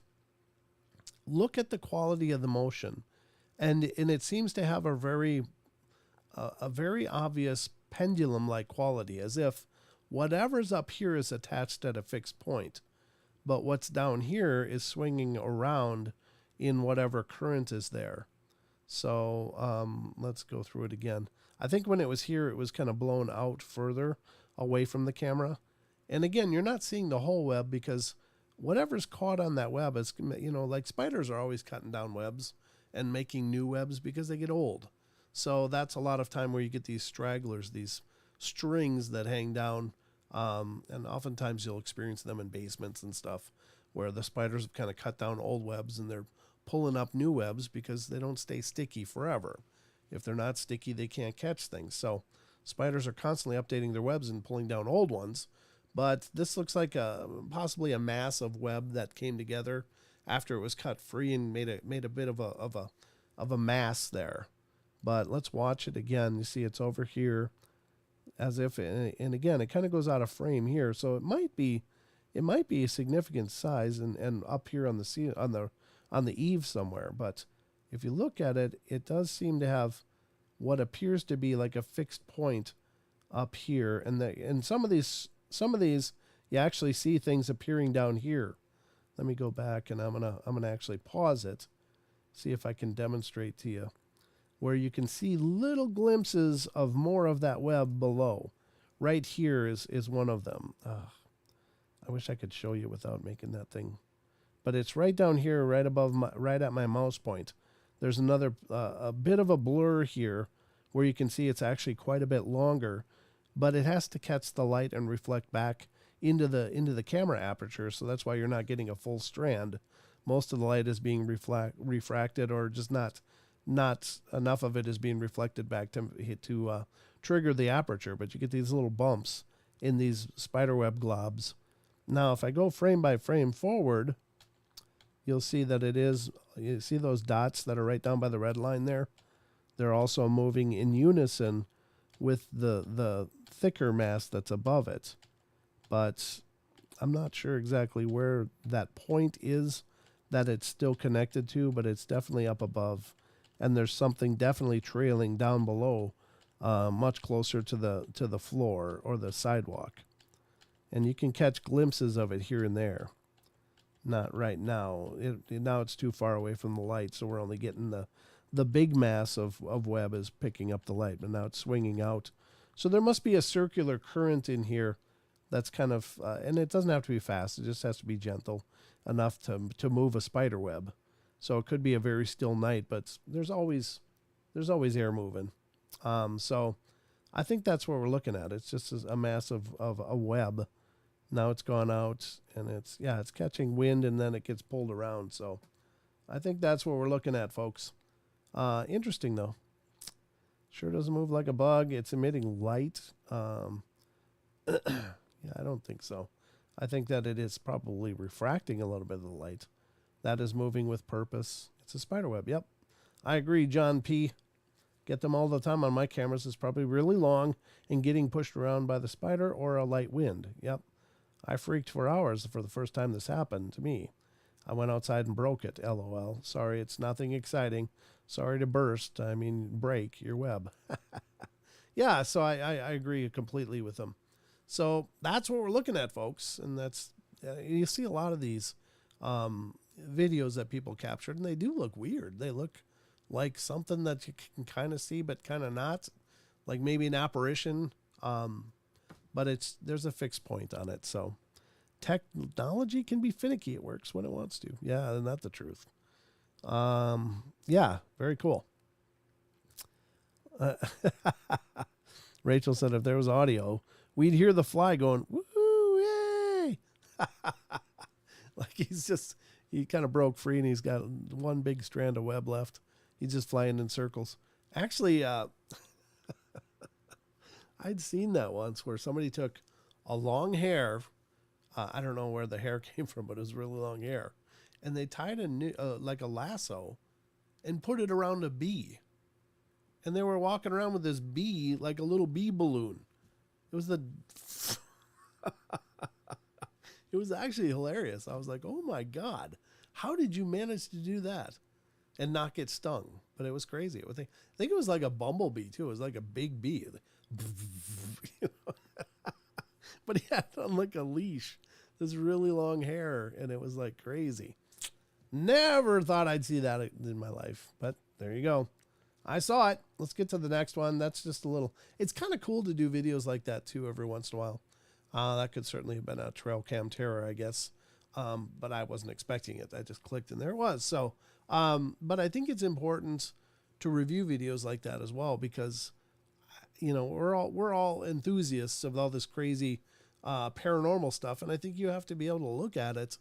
look at the quality of the motion. And it seems to have a very obvious pendulum-like quality, as if whatever's up here is attached at a fixed point, but what's down here is swinging around in whatever current is there. So let's go through it again. I think when it was here, it was kind of blown out further away from the camera. And again, you're not seeing the whole web because whatever's caught on that web is, like spiders are always cutting down webs and making new webs because they get old. So that's a lot of time where you get these stragglers, these strings that hang down. And oftentimes you'll experience them in basements and stuff where the spiders have kind of cut down old webs and they're pulling up new webs because they don't stay sticky forever. If they're not sticky, they can't catch things. So spiders are constantly updating their webs and pulling down old ones. But this looks like possibly a mass of web that came together after it was cut free and made a bit of a mass there. But let's watch it again. You see it's over here as if, and again, it kind of goes out of frame here. So it might be a significant size and up here on the eave somewhere. But if you look at it, it does seem to have what appears to be like a fixed point up here. And some of these, you actually see things appearing down here. Let me go back and I'm gonna actually pause it, see if I can demonstrate to you, where you can see little glimpses of more of that web below. Right here is one of them. I wish I could show you without making that thing, but it's right down here, right above right at my mouse point. There's another a bit of a blur here, where you can see it's actually quite a bit longer, but it has to catch the light and reflect back into the camera aperture. So that's why you're not getting a full strand. Most of the light is being refracted, or just not enough of it is being reflected back to trigger the aperture. But you get these little bumps in these spiderweb globs. Now, if I go frame by frame forward, you'll see that you see those dots that are right down by the red line there? They're also moving in unison with the thicker mass that's above it. But I'm not sure exactly where that point is that it's still connected to, but it's definitely up above. And there's something definitely trailing down below, much closer to the floor or the sidewalk. And you can catch glimpses of it here and there. Not right now. Now it's too far away from the light, so we're only getting the big mass of web is picking up the light, but now it's swinging out. So there must be a circular current in here that's kind of, and it doesn't have to be fast. It just has to be gentle enough to move a spider web. So it could be a very still night, but there's always air moving. So I think that's what we're looking at. It's just a mass of a web. Now it's gone out, and it's catching wind, and then it gets pulled around. So I think that's what we're looking at, folks. Interesting, though. Sure doesn't move like a bug. It's emitting light. Yeah, I don't think so. I think that it is probably refracting a little bit of the light. That is moving with purpose. It's a spider web. Yep. I agree, John P. Get them all the time on my cameras. It's probably really long and getting pushed around by the spider or a light wind. Yep. I freaked for hours for the first time this happened to me. I went outside and broke it. LOL. Sorry, it's nothing exciting. Sorry to break your web. Yeah, so I agree completely with them. So that's what we're looking at, folks. And that's, you see a lot of these videos that people captured, and they do look weird. They look like something that you can kind of see, but kind of not. Like maybe an apparition. But there's a fixed point on it. So technology can be finicky. It works when it wants to. Yeah, isn't that the truth? Yeah, very cool. Rachel said if there was audio, we'd hear the fly going, woo, yay! Like he kind of broke free and he's got one big strand of web left. He's just flying in circles. Actually, I'd seen that once where somebody took a long hair. I don't know where the hair came from, but it was really long hair. And they tied like a lasso and put it around a bee. And they were walking around with this bee like a little bee balloon. It was it was actually hilarious. I was like, oh my God, how did you manage to do that and not get stung? But it was crazy. I think it was like a bumblebee too. It was like a big bee. You know? But he had on like a leash, this really long hair, and it was like crazy. Never thought I'd see that in my life, but there you go. I saw it. Let's get to the next one. That's just a little, it's kind of cool to do videos like that too every once in a while. That could certainly have been a trail cam terror, I guess. But I wasn't expecting it. I just clicked and there it was. So, but I think it's important to review videos like that as well, because, you know, we're all enthusiasts of all this crazy, paranormal stuff. And I think you have to be able to look at it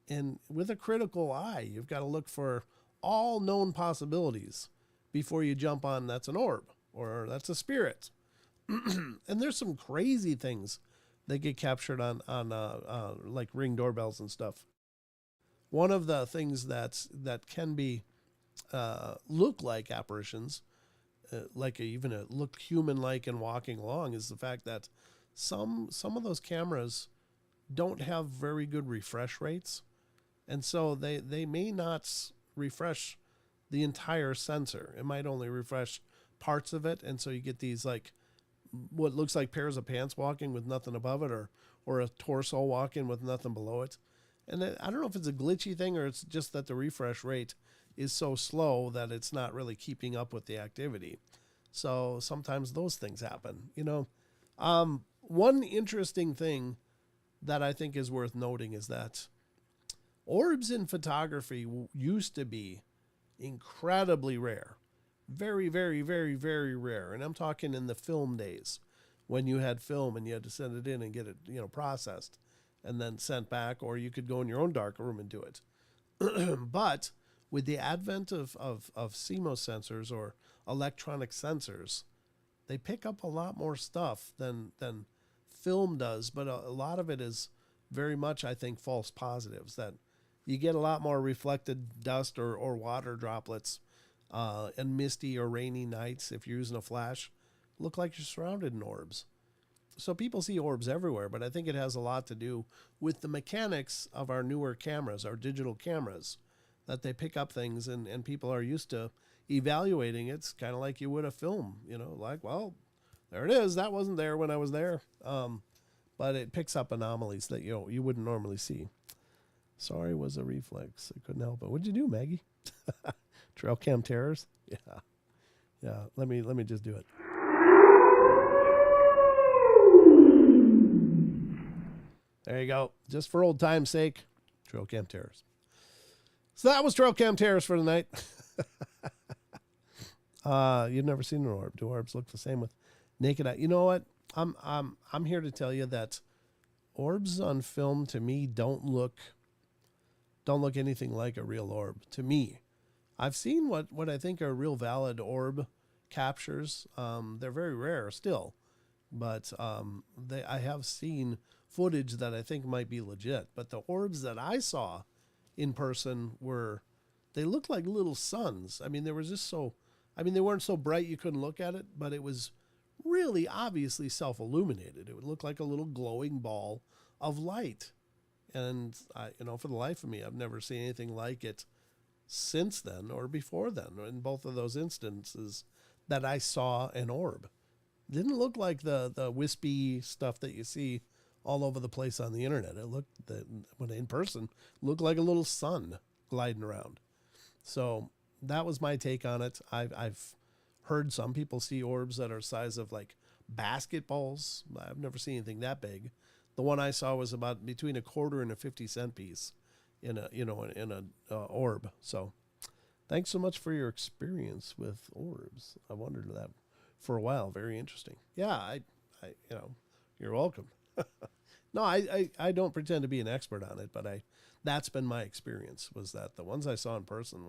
and with a critical eye. You've got to look for all known possibilities before you jump on that's an orb or that's a spirit. And there's some crazy things that get captured on like Ring doorbells and stuff. One of the things that can be look like apparitions, like even look human-like and walking along, is the fact that some of those cameras don't have very good refresh rates, and so they may not refresh the entire sensor. It might only refresh parts of it, and so you get these like what looks like pairs of pants walking with nothing above it, or a torso walking with nothing below it. And I don't know if it's a glitchy thing or it's just that the refresh rate is so slow that it's not really keeping up with the activity. So sometimes those things happen, you know. One interesting thing that I think is worth noting is that orbs in photography used to be incredibly rare. Very, very, very, very rare. And I'm talking in the film days when you had film and you had to send it in and get it, you know, processed and then sent back, or you could go in your own dark room and do it. But with the advent of CMOS sensors or electronic sensors, they pick up a lot more stuff than film does. But a lot of it is very much, I think, false positives, that you get a lot more reflected dust or water droplets and misty or rainy nights. If you're using a flash, look like you're surrounded in orbs. So people see orbs everywhere, but I think it has a lot to do with the mechanics of our newer cameras, our digital cameras, that they pick up things and people are used to evaluating it. It's kind of like you would a film, you know, like, well, there it is. That wasn't there when I was there. But it picks up anomalies that you wouldn't normally see. Sorry was a reflex. I couldn't help it. What'd you do, Maggie? Trail cam terrors? Yeah. Let me just do it. There you go. Just for old time's sake, trail cam terrors. So that was trail cam terrors for tonight. You've never seen an orb. Do orbs look the same with naked eye? You know what? I'm here to tell you that orbs on film to me don't look anything like a real orb to me. I've seen what I think are real valid orb captures. They're very rare still, but I have seen footage that I think might be legit. But the orbs that I saw in person they looked like little suns. I mean, they weren't so bright you couldn't look at it, but it was really obviously self-illuminated. It would look like a little glowing ball of light. And for the life of me, I've never seen anything like it since then or before then. In both of those instances that I saw an orb, didn't look like the wispy stuff that you see all over the place on the internet. It looked, when in person, looked like a little sun gliding around. So that was my take on it. I've heard some people see orbs that are size of like basketballs. I've never seen anything that big. The one I saw was about between a quarter and a 50-cent piece in a orb. So thanks so much for your experience with orbs. I wondered that. for a while. Very interesting. Yeah, you're welcome. No, I don't pretend to be an expert on it, but that's been my experience, was that the ones I saw in person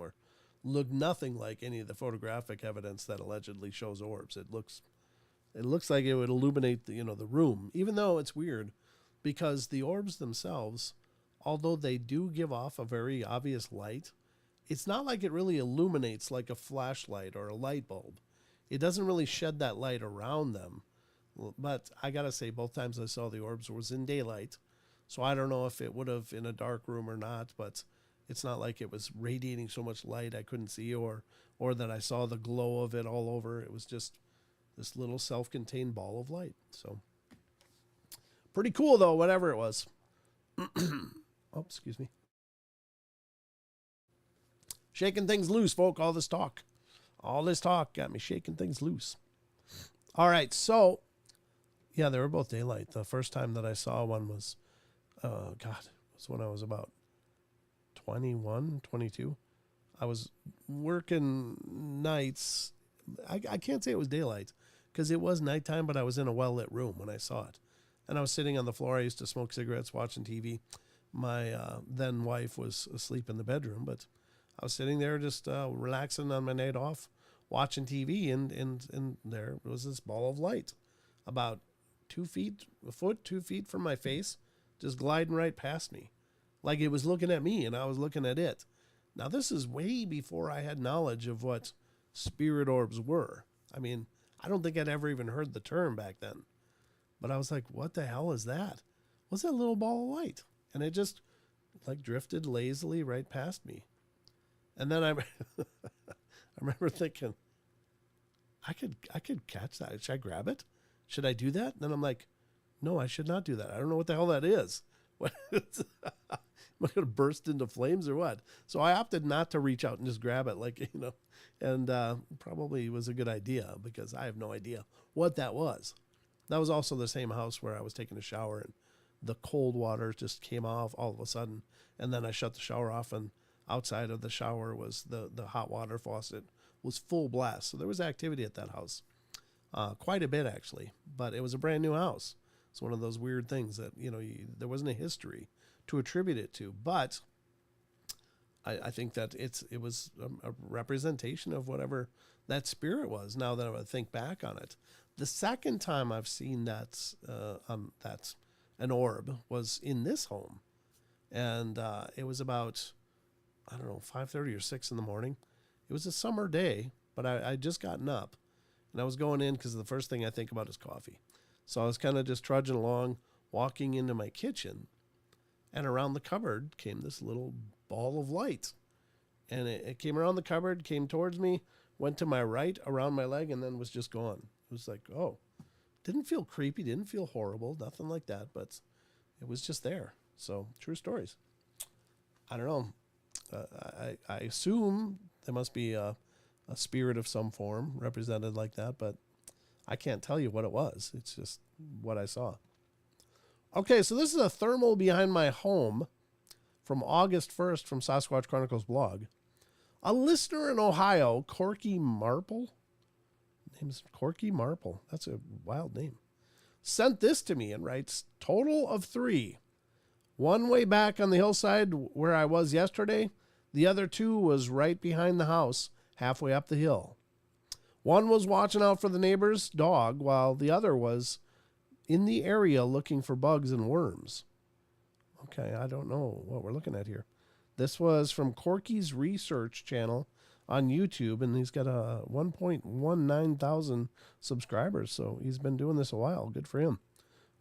look nothing like any of the photographic evidence that allegedly shows orbs. It looks like it would illuminate the room, even though it's weird because the orbs themselves, although they do give off a very obvious light, it's not like it really illuminates like a flashlight or a light bulb. It doesn't really shed that light around them. But I got to say, both times I saw the orbs was in daylight. So I don't know if it would have in a dark room or not, but it's not like it was radiating so much light I couldn't see or that I saw the glow of it all over. It was just this little self-contained ball of light. So pretty cool, though, whatever it was. Oh, excuse me. Shaking things loose, folk. All this talk got me shaking things loose. All right, so yeah, they were both daylight. The first time that I saw one was, it was when I was about 21, 22. I was working nights. I can't say it was daylight because it was nighttime, but I was in a well-lit room when I saw it. And I was sitting on the floor. I used to smoke cigarettes, watching TV. My then wife was asleep in the bedroom, but I was sitting there just relaxing on my night off, watching TV, and there was this ball of light about 2 feet from my face, just gliding right past me. Like it was looking at me and I was looking at it. Now, this is way before I had knowledge of what spirit orbs were. I mean, I don't think I'd ever even heard the term back then. But I was like, what the hell is that? What's that little ball of light? And it just like drifted lazily right past me. And then I remember thinking, I could catch that. Should I grab it? Should I do that? And then I'm like, no, I should not do that. I don't know what the hell that is. What? Am I going to burst into flames or what? So I opted not to reach out and just grab it, and probably was a good idea because I have no idea what that was. That was also the same house where I was taking a shower and the cold water just came off all of a sudden. And then I shut the shower off and outside of the shower was the hot water faucet was full blast. So there was activity at that house, quite a bit actually, but it was a brand new house. It's one of those weird things that, there wasn't a history to attribute it to, but I think that it was a representation of whatever that spirit was. Now that I would think back on it, the second time I've seen that's an orb was in this home, and it was about 5:30 or 6 in the morning. It was a summer day, but I just gotten up, and I was going in because the first thing I think about is coffee. So I was kind of just trudging along, walking into my kitchen, and around the cupboard came this little ball of light. And it came around the cupboard, came towards me, went to my right, around my leg, and then was just gone. It was like, oh, didn't feel creepy, didn't feel horrible, nothing like that, but it was just there. So, true stories. I don't know. I assume there must be a spirit of some form represented like that, but I can't tell you what it was. It's just what I saw. Okay, so this is a thermal behind my home from August 1st from Sasquatch Chronicles blog. A listener in Ohio, Corky Marple, name's Corky Marple, that's a wild name, sent this to me and writes, total of 3. One way back on the hillside where I was yesterday. The other 2 was right behind the house, halfway up the hill. One was watching out for the neighbor's dog, while the other was in the area looking for bugs and worms. Okay, I don't know what we're looking at here. This was from Corky's research channel on YouTube, and he's got a 1.19 thousand subscribers, so he's been doing this a while. Good for him.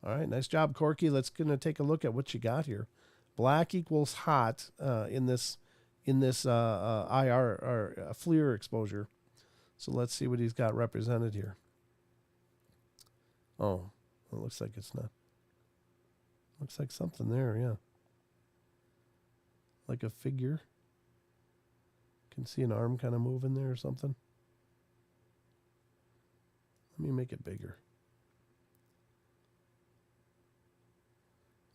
All right, nice job, Corky. Let's gonna take a look at what you got here. Black equals hot in this IR or FLIR exposure. So let's see what he's got represented here. Oh, it looks like it's not. Looks like something there, yeah. Like a figure. Can see an arm kind of moving there or something. Let me make it bigger.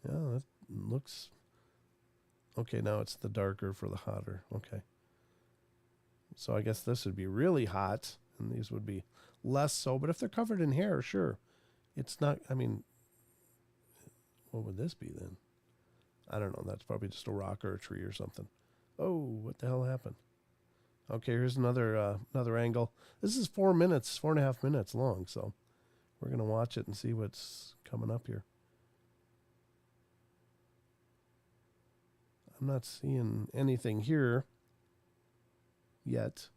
Yeah, that looks... Okay, now it's the darker for the hotter. Okay. So I guess this would be really hot, and these would be less so. But if they're covered in hair, sure. It's not, I mean, what would this be then? I don't know. That's probably just a rock or a tree or something. Oh, what the hell happened? Okay, here's another angle. This is 4.5 minutes long, so we're going to watch it and see what's coming up here. I'm not seeing anything here yet.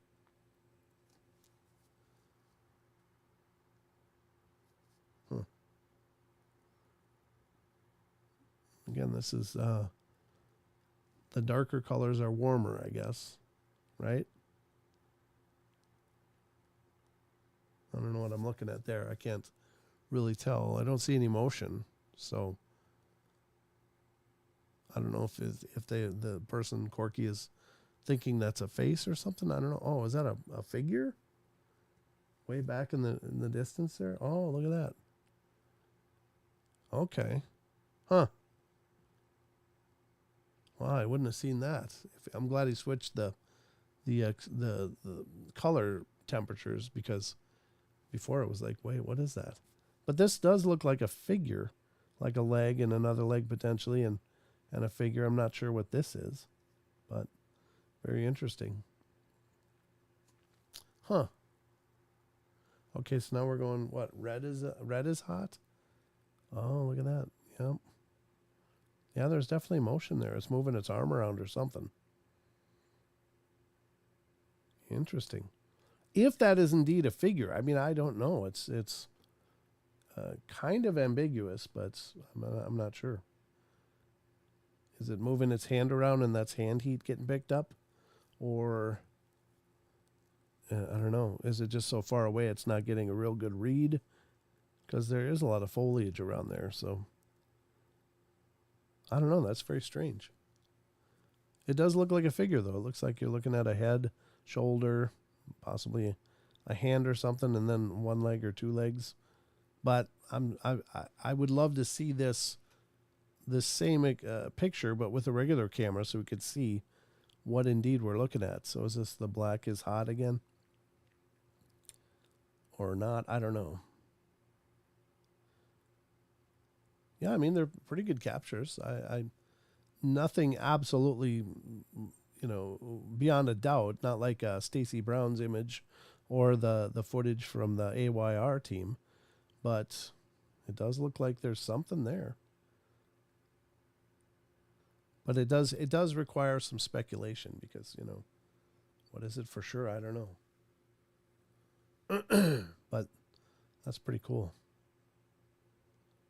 Again, this is the darker colors are warmer, I guess, right? I don't know what I'm looking at there. I can't really tell. I don't see any motion, so I don't know if the person Corky is thinking that's a face or something. I don't know. Oh, is that a figure? Way back in the distance there. Oh, look at that. Okay, huh? Wow, I wouldn't have seen that. I'm glad he switched the color temperatures, because before it was like, wait, what is that? But this does look like a figure, like a leg and another leg potentially, and a figure. I'm not sure what this is, but very interesting. Huh. Okay, so now we're going, what, red is hot? Oh, look at that. Yep. Yeah, there's definitely motion there. It's moving its arm around or something. Interesting. If that is indeed a figure, I mean, I don't know. It's kind of ambiguous, but I'm not sure. Is it moving its hand around and that's hand heat getting picked up? Or, I don't know. Is it just so far away it's not getting a real good read? Because there is a lot of foliage around there, so I don't know. That's very strange. It does look like a figure, though. It looks like you're looking at a head, shoulder, possibly a hand or something, and then one leg or two legs. But I would love to see this same picture, but with a regular camera, so we could see what indeed we're looking at. So is this the black is hot again, or not? I don't know. Yeah, I mean, they're pretty good captures. I nothing absolutely, beyond a doubt. Not like Stacy Brown's image or the footage from the AYR team, but it does look like there's something there. But it does require some speculation, because what is it for sure? I don't know. But that's pretty cool.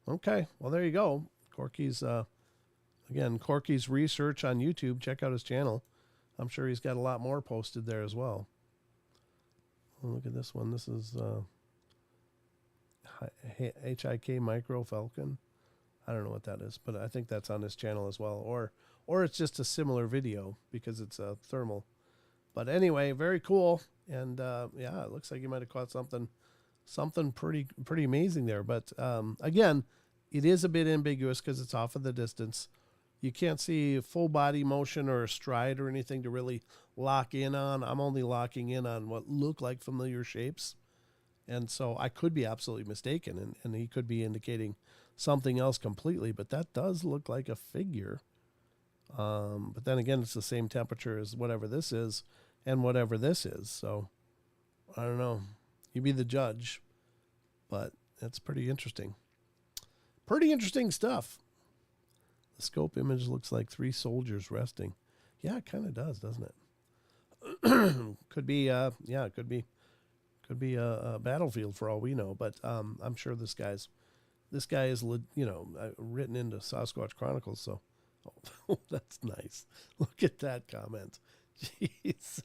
Okay, well, there you go. Corky's research on YouTube. Check out his channel. I'm sure he's got a lot more posted there as well. Oh, look at this one. This is HIK Micro Falcon. I don't know what that is, but I think that's on his channel as well. Or it's just a similar video, because it's a thermal. But anyway, very cool. And yeah, it looks like you might have caught something pretty amazing there. But again, it is a bit ambiguous because it's off of the distance. You can't see full body motion or a stride or anything to really lock in on. I'm only locking in on what look like familiar shapes. And so I could be absolutely mistaken, and he could be indicating something else completely, but that does look like a figure. But then again, it's the same temperature as whatever this is and whatever this is. So I don't know. You be the judge, but that's pretty interesting. Pretty interesting stuff. The scope image looks like 3 soldiers resting. Yeah, it kind of does, doesn't it? Could be, it could be a battlefield for all we know. But I'm sure this guy is, written into Sasquatch Chronicles. So, oh, that's nice. Look at that comment. Jeez.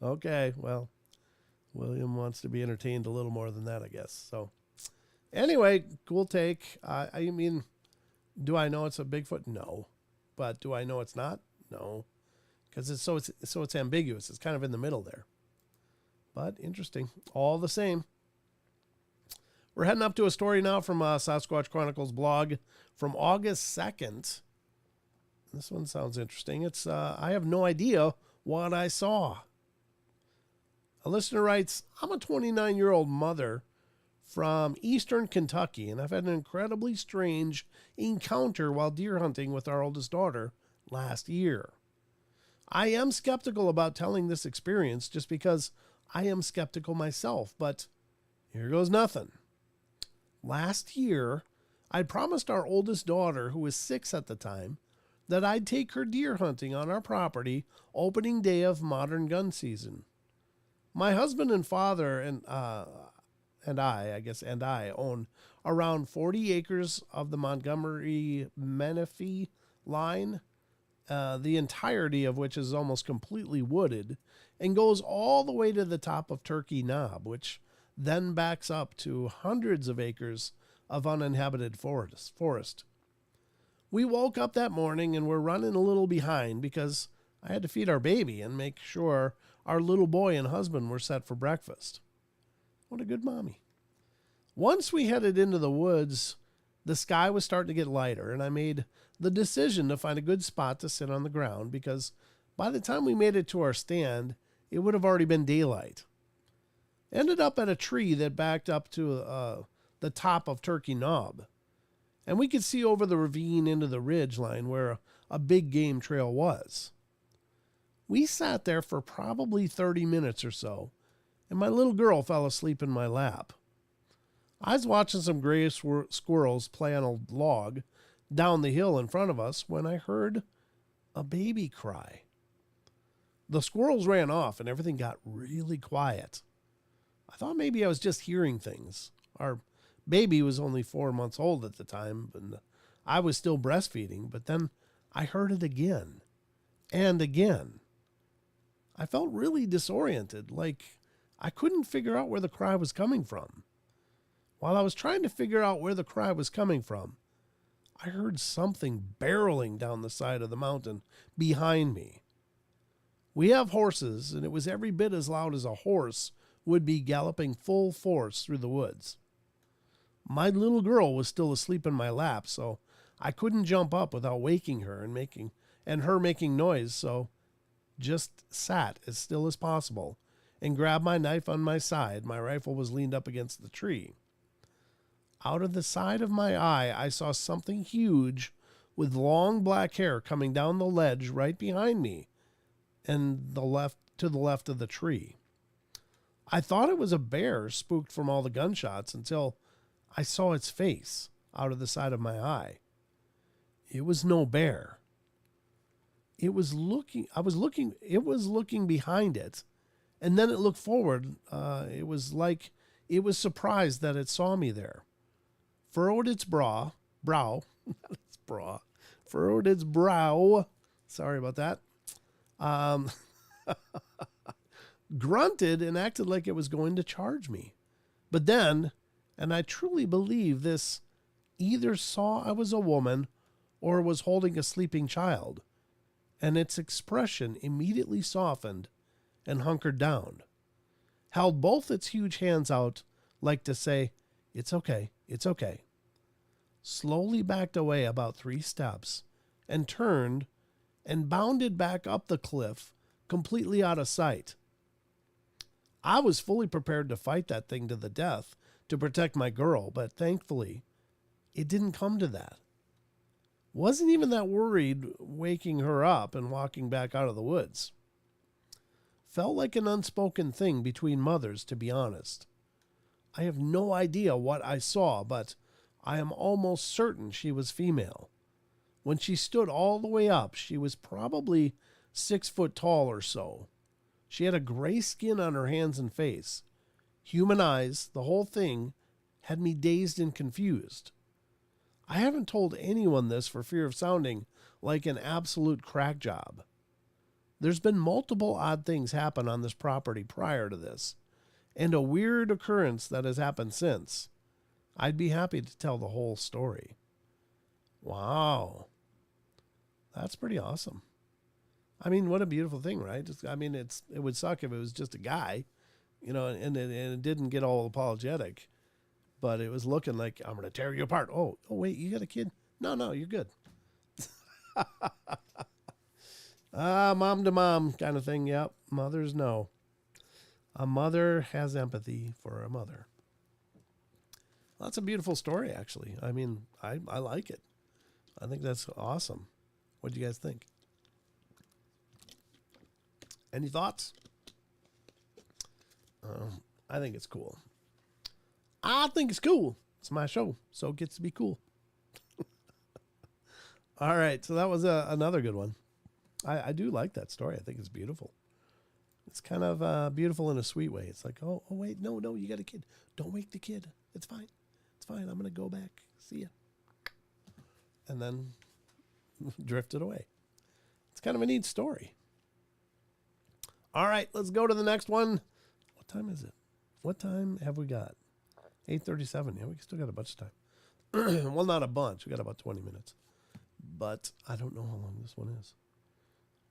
Okay, well, William wants to be entertained a little more than that, I guess. So, anyway, cool take. I mean, do I know it's a Bigfoot? No. But do I know it's not? No. Because it's ambiguous. It's kind of in the middle there. But interesting. All the same. We're heading up to a story now from Sasquatch Chronicles blog from August 2nd. This one sounds interesting. It's I have no idea what I saw. A listener writes, I'm a 29-year-old mother from eastern Kentucky, and I've had an incredibly strange encounter while deer hunting with our oldest daughter last year. I am skeptical about telling this experience just because I am skeptical myself, but here goes nothing. Last year, I promised our oldest daughter, who was 6 at the time, that I'd take her deer hunting on our property opening day of modern gun season. My husband and father and I own around 40 acres of the Montgomery-Menifee line, the entirety of which is almost completely wooded and goes all the way to the top of Turkey Knob, which then backs up to hundreds of acres of uninhabited forest. We woke up that morning and were running a little behind because I had to feed our baby and make sure our little boy and husband were set for breakfast. What a good mommy. Once we headed into the woods, the sky was starting to get lighter, and I made the decision to find a good spot to sit on the ground because by the time we made it to our stand, it would have already been daylight. Ended up at a tree that backed up to the top of Turkey Knob, and we could see over the ravine into the ridge line where a big game trail was. We sat there for probably 30 minutes or so, and my little girl fell asleep in my lap. I was watching some gray squirrels play on a log down the hill in front of us when I heard a baby cry. The squirrels ran off and everything got really quiet. I thought maybe I was just hearing things. Our baby was only 4 months old at the time, and I was still breastfeeding, but then I heard it again and again. I felt really disoriented, like I couldn't figure out where the cry was coming from. While I was trying to figure out where the cry was coming from, I heard something barreling down the side of the mountain behind me. We have horses, and it was every bit as loud as a horse would be galloping full force through the woods. My little girl was still asleep in my lap, so I couldn't jump up without waking her and her making noise, so just sat as still as possible and grabbed my knife on my side. My rifle was leaned up against the tree. Out of the side of my eye, I saw something huge with long black hair coming down the ledge right behind me and to the left of the tree. I thought it was a bear spooked from all the gunshots until I saw its face out of the side of my eye. It was no bear. It was looking behind it, and then it looked forward. It was like it was surprised that it saw me there. Furrowed its brow, sorry about that, grunted and acted like it was going to charge me. But then, and I truly believe this, either saw I was a woman or was holding a sleeping child, and its expression immediately softened and hunkered down, held both its huge hands out like to say, "It's okay, it's okay," slowly backed away about 3 steps and turned and bounded back up the cliff, completely out of sight. I was fully prepared to fight that thing to the death to protect my girl, but thankfully, it didn't come to that. Wasn't even that worried waking her up and walking back out of the woods. Felt like an unspoken thing between mothers, to be honest. I have no idea what I saw, but I am almost certain she was female. When she stood all the way up, she was probably 6 foot tall or so. She had a gray skin on her hands and face. Human eyes, the whole thing had me dazed and confused. I haven't told anyone this for fear of sounding like an absolute crack job. There's been multiple odd things happen on this property prior to this, and a weird occurrence that has happened since. I'd be happy to tell the whole story. Wow. That's pretty awesome. I mean, what a beautiful thing, right? It would suck if it was just a guy, and it didn't get all apologetic. But it was looking like, I'm going to tear you apart. Oh, wait, you got a kid? No, you're good. Mom to mom kind of thing. Yep, mothers know. A mother has empathy for a mother. Well, that's a beautiful story, actually. I mean, I like it. I think that's awesome. What do you guys think? Any thoughts? I think it's cool. I think it's cool. It's my show, so it gets to be cool. All right, so that was another good one. I do like that story. I think it's beautiful. It's kind of beautiful in a sweet way. It's like, oh, wait, no, you got a kid. Don't wake the kid. It's fine. It's fine. I'm going to go back. See ya. And then drifted away. It's kind of a neat story. All right, let's go to the next one. What time is it? What time have we got? 8:37. Yeah, we still got a bunch of time. Well, not a bunch. We got about 20 minutes. But I don't know how long this one is.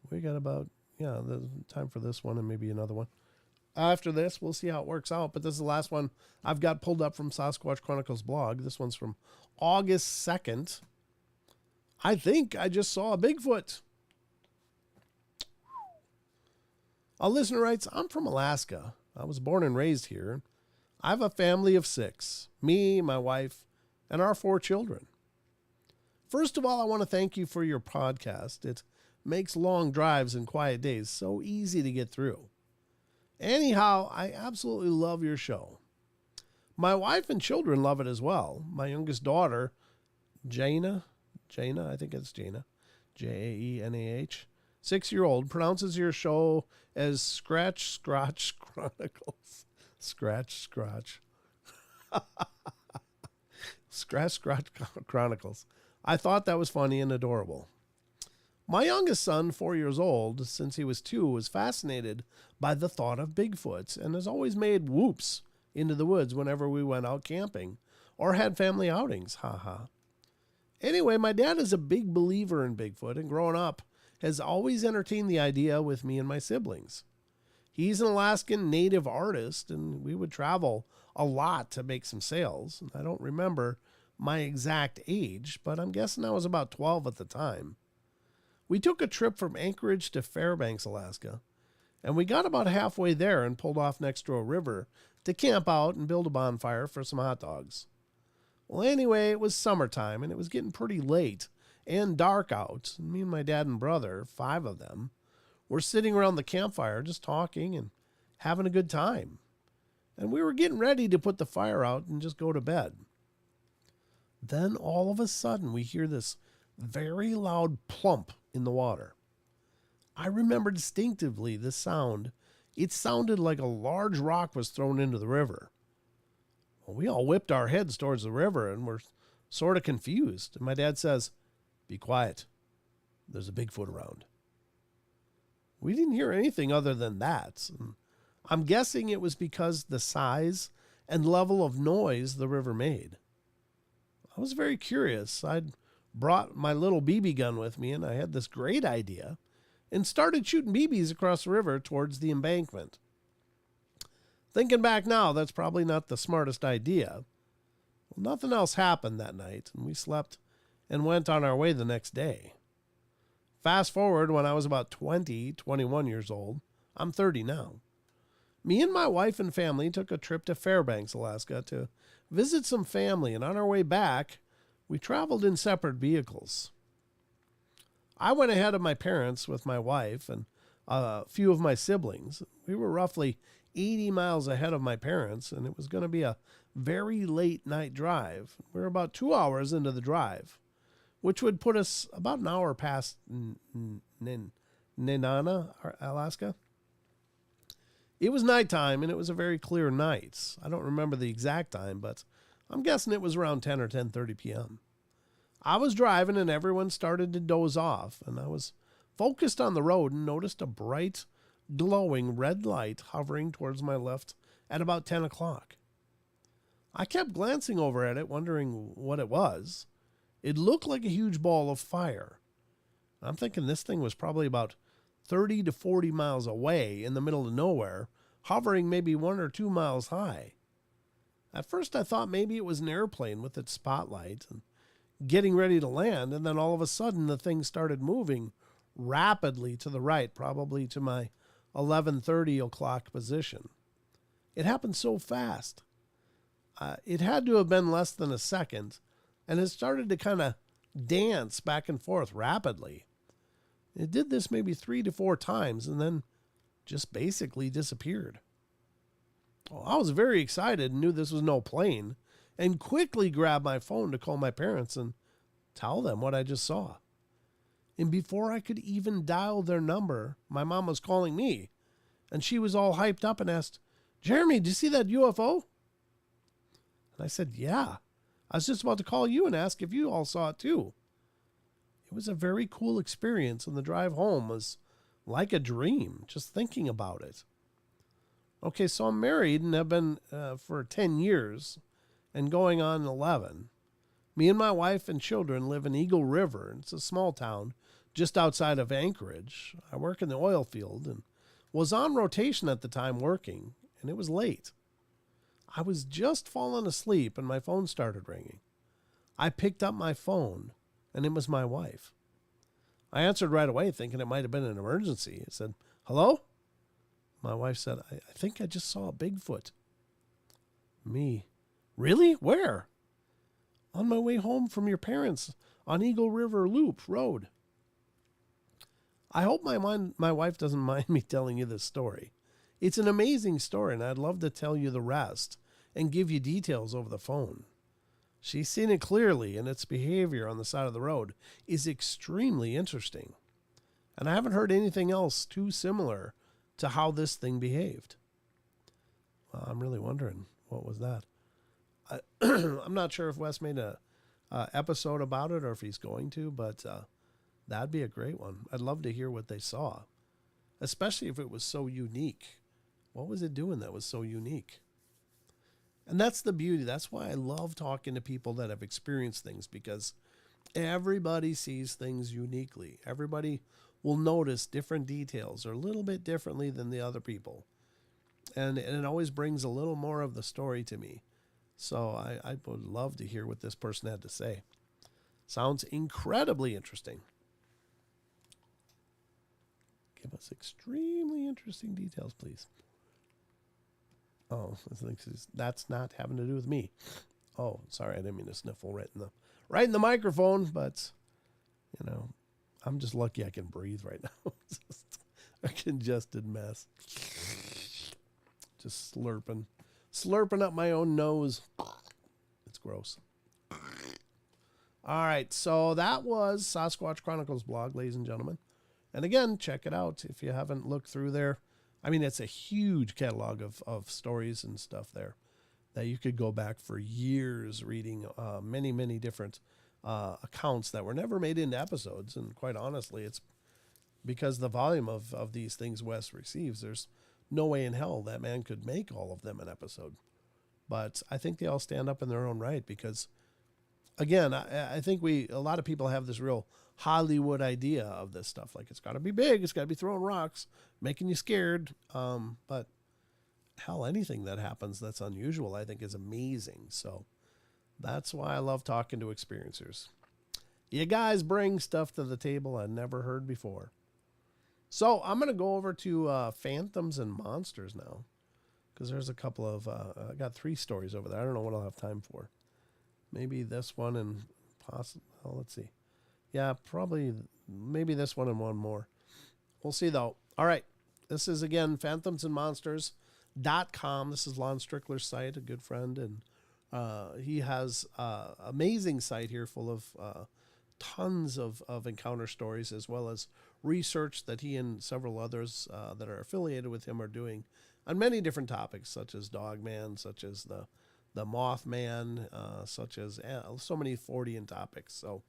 We got about, the time for this one and maybe another one. After this, we'll see how it works out. But this is the last one I've got pulled up from Sasquatch Chronicles blog. This one's from August 2nd. I think I just saw a Bigfoot. A listener writes, I'm from Alaska. I was born and raised here. I have a family of 6, me, my wife, and our 4 children. First of all, I want to thank you for your podcast. It makes long drives and quiet days so easy to get through. Anyhow, I absolutely love your show. My wife and children love it as well. My youngest daughter, Jaina, I think it's Jaina, Jaenah, 6-year-old, pronounces your show as Scratch Scratch Chronicles. Scratch Scratch. Scratch Scratch Chronicles. I thought that was funny and adorable. My youngest son, 4 years old, since he was 2, was fascinated by the thought of Bigfoots and has always made whoops into the woods whenever we went out camping or had family outings. Haha. Anyway, my dad is a big believer in Bigfoot and growing up has always entertained the idea with me and my siblings. He's an Alaskan native artist and we would travel a lot to make some sales. I don't remember my exact age, but I'm guessing I was about 12 at the time. We took a trip from Anchorage to Fairbanks, Alaska, and we got about halfway there and pulled off next to a river to camp out and build a bonfire for some hot dogs. Well, anyway, it was summertime, and it was getting pretty late and dark out. And me and my dad and brother, 5 of them, were sitting around the campfire just talking and having a good time. And we were getting ready to put the fire out and just go to bed. Then all of a sudden, we hear this very loud plump in the water. I remember distinctively the sound. It sounded like a large rock was thrown into the river. Well, we all whipped our heads towards the river and were sort of confused. And my dad says, "Be quiet. There's a Bigfoot around." We didn't hear anything other than that. And I'm guessing it was because the size and level of noise the river made. I was very curious. I'd brought my little BB gun with me, and I had this great idea and started shooting BBs across the river towards the embankment. Thinking back now, that's probably not the smartest idea. Well, nothing else happened that night, and we slept and went on our way the next day. Fast forward when I was about 21 years old. I'm 30 now. Me and my wife and family took a trip to Fairbanks, Alaska to visit some family, and on our way back, we traveled in separate vehicles. I went ahead of my parents with my wife and a few of my siblings. We were roughly 80 miles ahead of my parents, and it was going to be a very late night drive. We were about 2 hours into the drive, which would put us about an hour past Nenana, Alaska. It was nighttime, and it was a very clear night. I don't remember the exact time, but I'm guessing it was around 10 or 10:30 p.m. I was driving, and everyone started to doze off, and I was focused on the road and noticed a bright, glowing red light hovering towards my left at about 10 o'clock. I kept glancing over at it, wondering what it was. It looked like a huge ball of fire. I'm thinking this thing was probably about 30 to 40 miles away in the middle of nowhere, hovering maybe 1 or 2 miles high. At first I thought maybe it was an airplane with its spotlight and getting ready to land, and then all of a sudden the thing started moving rapidly to the right, probably to my 11:30 o'clock position. It happened so fast. It had to have been less than a second, and it started to kind of dance back and forth rapidly. It did this maybe 3 to 4 times and then just basically disappeared. Well, I was very excited and knew this was no plane, and quickly grabbed my phone to call my parents and tell them what I just saw. And before I could even dial their number, my mom was calling me, and she was all hyped up and asked, "Jeremy, did you see that UFO?" And I said, "Yeah. I was just about to call you and ask if you all saw it too." It was a very cool experience, and the drive home was like a dream, just thinking about it. Okay, so I'm married and have been for 10 years and going on 11. Me and my wife and children live in Eagle River. It's a small town just outside of Anchorage. I work in the oil field and was on rotation at the time working, and it was late. I was just falling asleep and my phone started ringing. I picked up my phone, and it was my wife. I answered right away, thinking it might have been an emergency. I said, "Hello?" My wife said, I think I just saw a Bigfoot." Me, "Really? Where?" "On my way home from your parents on Eagle River Loop Road." I hope my wife doesn't mind me telling you this story. It's an amazing story, and I'd love to tell you the rest and give you details over the phone. She's seen it clearly, and its behavior on the side of the road is extremely interesting. And I haven't heard anything else too similar to how this thing behaved. Well, I'm really wondering, what was that? I'm not sure if Wes made a episode about it or if he's going to, but that'd be a great one. I'd love to hear what they saw, especially if it was so unique. What was it doing that was so unique? And that's the beauty. That's why I love talking to people that have experienced things, because everybody sees things uniquely. Everybody will notice different details or a little bit differently than the other people. And it always brings a little more of the story to me. So I would love to hear what this person had to say. Sounds incredibly interesting. Give us extremely interesting details, please. Oh, that's not having to do with me. Oh, sorry, I didn't mean to sniffle right in the microphone, but I'm just lucky I can breathe right now. Just a congested mess. Just slurping up my own nose. It's gross. All right, so that was Sasquatch Chronicles blog, ladies and gentlemen. And again, check it out if you haven't looked through there. I mean, it's a huge catalog of stories and stuff there that you could go back for years reading many, many different accounts that were never made into episodes. And quite honestly, it's because the volume of these things Wes receives, there's no way in hell that man could make all of them an episode. But I think they all stand up in their own right because, again, I think a lot of people have this real Hollywood idea of this stuff. Like, it's got to be big. It's got to be throwing rocks, making you scared. But hell, anything that happens that's unusual, I think, is amazing. So that's why I love talking to experiencers. You guys bring stuff to the table I never heard before. So I'm going to go over to Phantoms and Monsters now, because there's a couple of, I got 3 stories over there. I don't know what I'll have time for. Maybe this one and possibly, let's see. Yeah, probably maybe this one and one more. We'll see, though. All right. This is, again, phantomsandmonsters.com. This is Lon Strickler's site, a good friend. And he has an amazing site here full of tons of encounter stories, as well as research that he and several others that are affiliated with him are doing on many different topics, such as Dogman, such as the Mothman, such as so many Fortean topics. So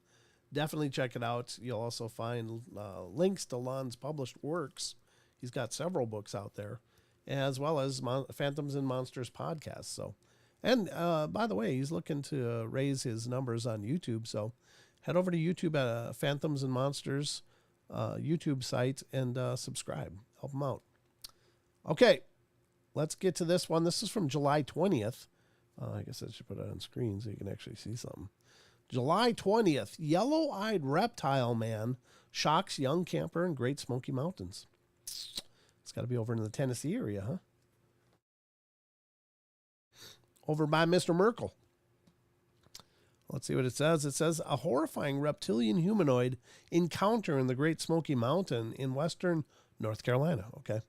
definitely check it out. You'll also find links to Lon's published works. He's got several books out there, as well as Phantoms and Monsters podcast. So, and by the way, he's looking to raise his numbers on YouTube. So head over to YouTube at Phantoms and Monsters YouTube site and subscribe. Help him out. Okay, let's get to this one. This is from July 20th. I guess I should put it on screen so you can actually see something. July 20th, yellow-eyed reptile man shocks young camper in Great Smoky Mountains. It's got to be over in the Tennessee area, huh? over by Mr. Merkel. Let's see what it says. It says a horrifying reptilian humanoid encounter in the Great Smoky Mountain in western North Carolina. Okay.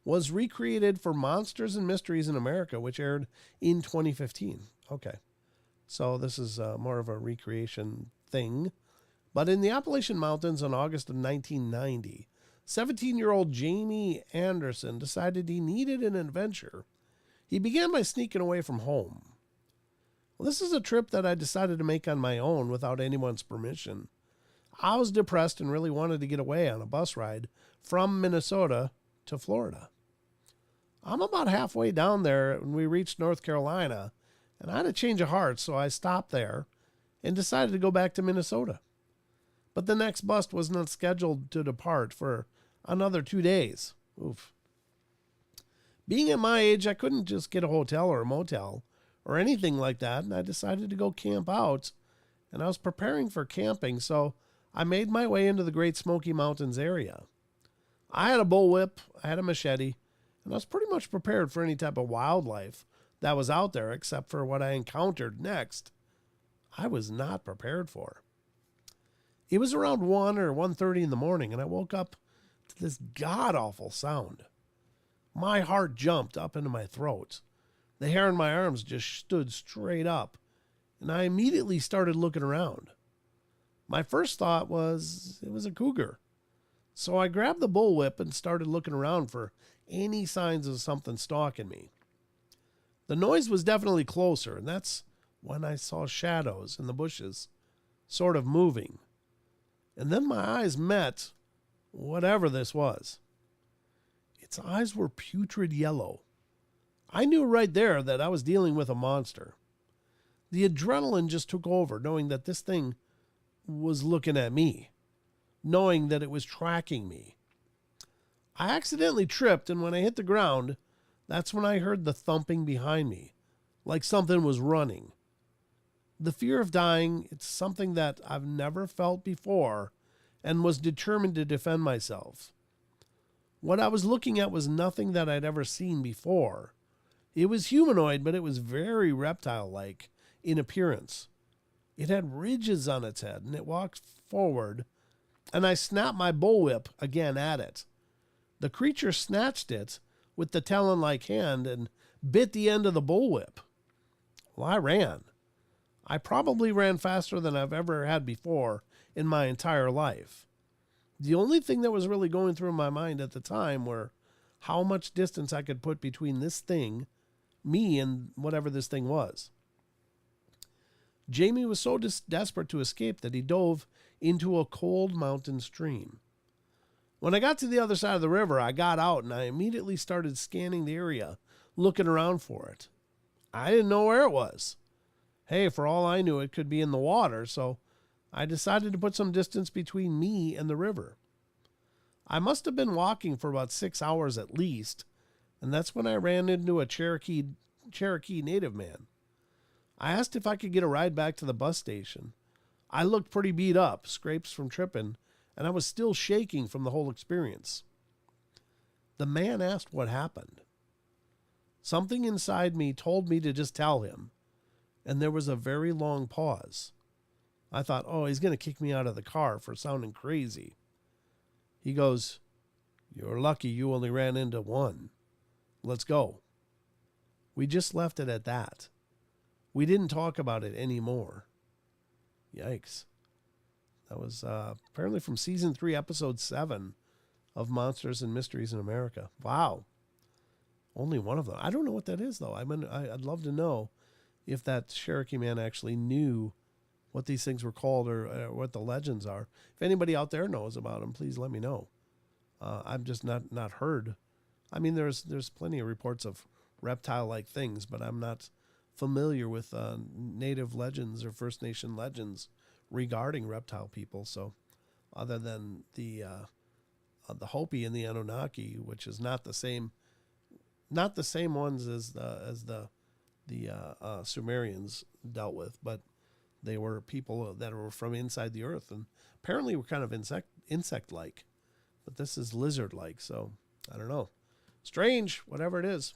Was recreated for Monsters and Mysteries in America, which aired in 2015. Okay. So this is more of a recreation thing. But in the Appalachian Mountains in August of 1990, 17-year-old Jamie Anderson decided he needed an adventure. He began by sneaking away from home. Well, this is a trip that I decided to make on my own without anyone's permission. I was depressed and really wanted to get away on a bus ride from Minnesota to Florida. I'm about halfway down there when we reached North Carolina, and I had a change of heart, so I stopped there and decided to go back to Minnesota. But the next bus was not scheduled to depart for another 2 days. Oof. Being at my age, I couldn't just get a hotel or a motel or anything like that, and I decided to go camp out, and I was preparing for camping, so I made my way into the Great Smoky Mountains area. I had a bullwhip, I had a machete, and I was pretty much prepared for any type of wildlife that was out there, except for what I encountered next. I was not prepared for. It was around 1 or 1:30 in the morning, and I woke up to this god-awful sound. My heart jumped up into my throat. The hair on my arms just stood straight up, and I immediately started looking around. My first thought was it was a cougar. So I grabbed the bullwhip and started looking around for any signs of something stalking me. The noise was definitely closer, and that's when I saw shadows in the bushes, sort of moving. And then my eyes met whatever this was. Its eyes were putrid yellow. I knew right there that I was dealing with a monster. The adrenaline just took over, knowing that this thing was looking at me, knowing that it was tracking me. I accidentally tripped, and when I hit the ground, that's when I heard the thumping behind me, like something was running. The fear of dying, it's something that I've never felt before and was determined to defend myself. What I was looking at was nothing that I'd ever seen before. It was humanoid, but it was very reptile-like in appearance. It had ridges on its head, and it walked forward, and I snapped my bullwhip again at it. The creature snatched it with the talon-like hand and bit the end of the bullwhip. Well, I ran. I probably ran faster than I've ever had before in my entire life. The only thing that was really going through my mind at the time were how much distance I could put between this thing, me, and whatever this thing was. Jamie was so desperate to escape that he dove into a cold mountain stream. When I got to the other side of the river, I got out and I immediately started scanning the area, looking around for it. I didn't know where it was. Hey, for all I knew, it could be in the water, so I decided to put some distance between me and the river. I must have been walking for about 6 hours at least, and that's when I ran into a Cherokee native man. I asked if I could get a ride back to the bus station. I looked pretty beat up, scrapes from tripping, and I was still shaking from the whole experience. The man asked what happened. Something inside me told me to just tell him, and there was a very long pause. I thought, oh, he's going to kick me out of the car for sounding crazy. He goes, "You're lucky you only ran into one. Let's go." We just left it at that. We didn't talk about it anymore. Yikes. That was apparently from season 3, episode 7 of Monsters and Mysteries in America. Wow. Only one of them. I don't know what that is, though. I'd love to know if that Cherokee man actually knew what these things were called or what the legends are. If anybody out there knows about them, please let me know. I've just not heard. I mean, there's plenty of reports of reptile-like things, but I'm not familiar with native legends or First Nation legends regarding reptile people. So, other than the Hopi and the Anunnaki, which is not the same ones as the Sumerians dealt with, but they were people that were from inside the earth and apparently were kind of insect-like. But this is lizard-like, so I don't know. Strange, whatever it is.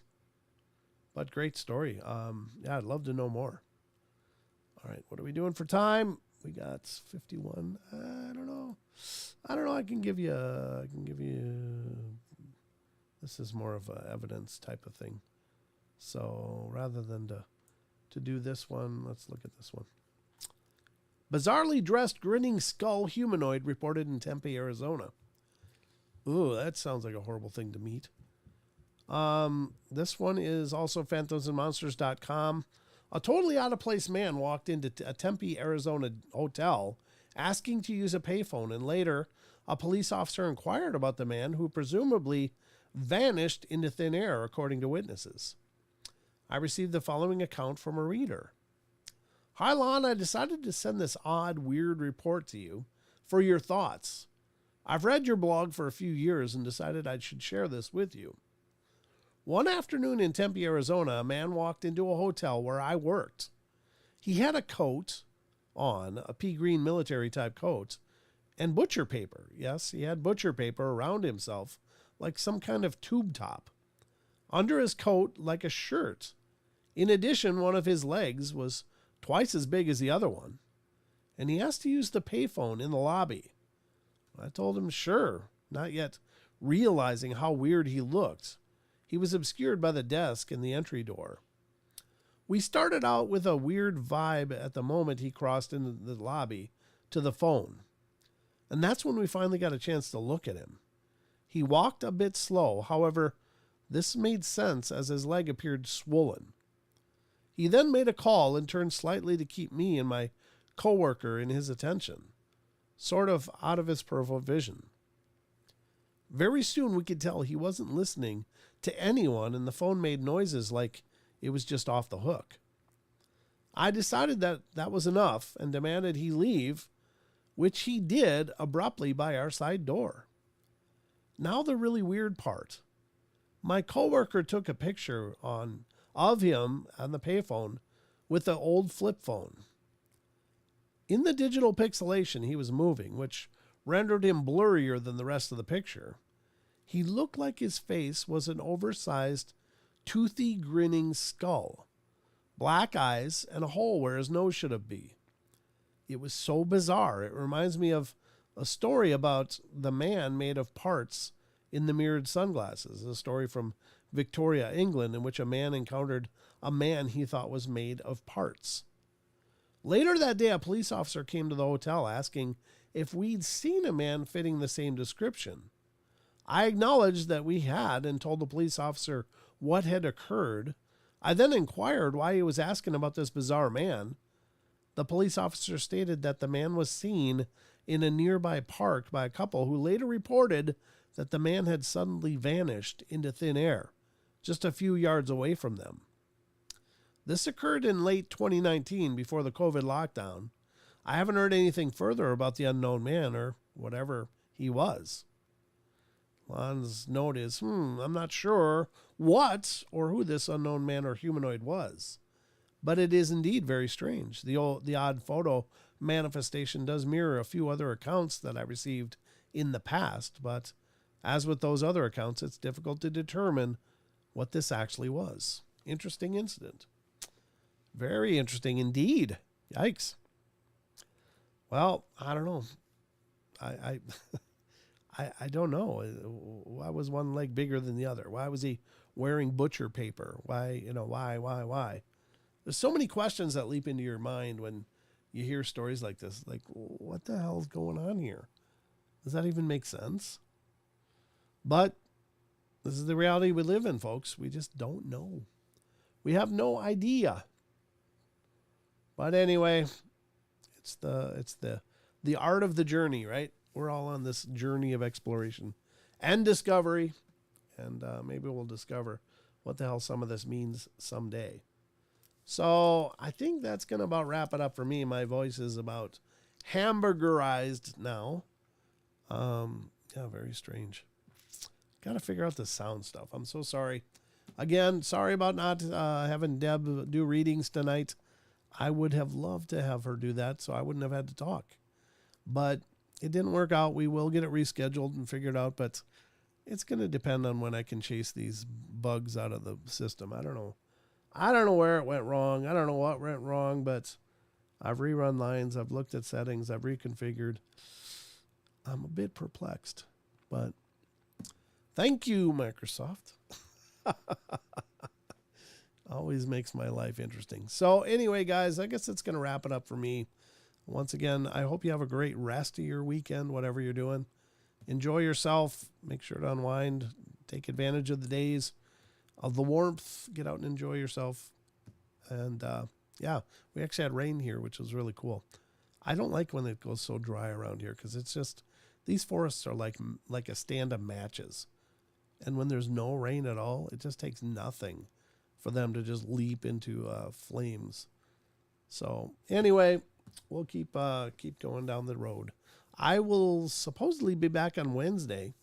But great story. Yeah, I'd love to know more. All right, what are we doing for time? We got 51. I don't know. I can give you. This is more of a evidence type of thing. So rather than to do this one, let's look at this one. Bizarrely dressed grinning skull humanoid reported in Tempe, Arizona. Ooh, that sounds like a horrible thing to meet. This one is also phantomsandmonsters.com. A totally out-of-place man walked into a Tempe, Arizona hotel asking to use a payphone, and later a police officer inquired about the man, who presumably vanished into thin air, according to witnesses. I received the following account from a reader. Hi, Lon. I decided to send this odd, weird report to you for your thoughts. I've read your blog for a few years and decided I should share this with you. One afternoon in Tempe, Arizona, a man walked into a hotel where I worked. He had a coat on, a pea green military type coat, and butcher paper. Yes, he had butcher paper around himself, like some kind of tube top. Under his coat, like a shirt. In addition, one of his legs was twice as big as the other one, and he asked to use the payphone in the lobby. I told him sure, not yet realizing how weird he looked. He was obscured by the desk and the entry door. We started out with a weird vibe at the moment he crossed into the lobby to the phone, and that's when we finally got a chance to look at him. He walked a bit slow, however, this made sense as his leg appeared swollen. He then made a call and turned slightly to keep me and my coworker in his attention, sort of out of his peripheral vision. Very soon we could tell he wasn't listening to anyone, and the phone made noises like it was just off the hook. I decided that was enough and demanded he leave, which he did abruptly by our side door. Now the really weird part. My coworker took a picture of him on the payphone with the old flip phone. In the digital pixelation, he was moving, which rendered him blurrier than the rest of the picture. He looked like his face was an oversized, toothy, grinning skull, black eyes, and a hole where his nose should have been. It was so bizarre. It reminds me of a story about the man made of parts in the mirrored sunglasses, a story from Victoria, England, in which a man encountered a man he thought was made of parts. Later that day, a police officer came to the hotel asking if we'd seen a man fitting the same description. I acknowledged that we had and told the police officer what had occurred. I then inquired why he was asking about this bizarre man. The police officer stated that the man was seen in a nearby park by a couple who later reported that the man had suddenly vanished into thin air, just a few yards away from them. This occurred in late 2019 before the COVID lockdown. I haven't heard anything further about the unknown man or whatever he was. Lon's note is, I'm not sure what or who this unknown man or humanoid was, but it is indeed very strange. The odd photo manifestation does mirror a few other accounts that I received in the past, but as with those other accounts, it's difficult to determine what this actually was. Interesting incident. Very interesting indeed. Yikes. Well, I don't know. I don't know. Why was one leg bigger than the other? Why was he wearing butcher paper? Why? There's so many questions that leap into your mind when you hear stories like this. Like, what the hell is going on here? Does that even make sense? But this is the reality we live in, folks. We just don't know. We have no idea. But anyway, it's the art of the journey, right? We're all on this journey of exploration and discovery, and maybe we'll discover what the hell some of this means someday. So I think that's going to about wrap it up for me. My voice is about hamburgerized now. Yeah, very strange. Got to figure out the sound stuff. I'm so sorry. Again, sorry about not having Deb do readings tonight. I would have loved to have her do that, so I wouldn't have had to talk. But it didn't work out. We will get it rescheduled and figured out, but it's going to depend on when I can chase these bugs out of the system. I don't know I don't know where it went wrong. I don't know what went wrong, but I've rerun lines. I've looked at settings. I've reconfigured. I'm a bit perplexed, but thank you, Microsoft. Always makes my life interesting. So anyway, guys, I guess that's going to wrap it up for me. Once again, I hope you have a great rest of your weekend, whatever you're doing. Enjoy yourself. Make sure to unwind. Take advantage of the days, of the warmth. Get out and enjoy yourself. And yeah, we actually had rain here, which was really cool. I don't like when it goes so dry around here because it's just, these forests are like a stand of matches. And when there's no rain at all, it just takes nothing for them to just leap into flames. So anyway, we'll keep going down the road. I will supposedly be back on Wednesday.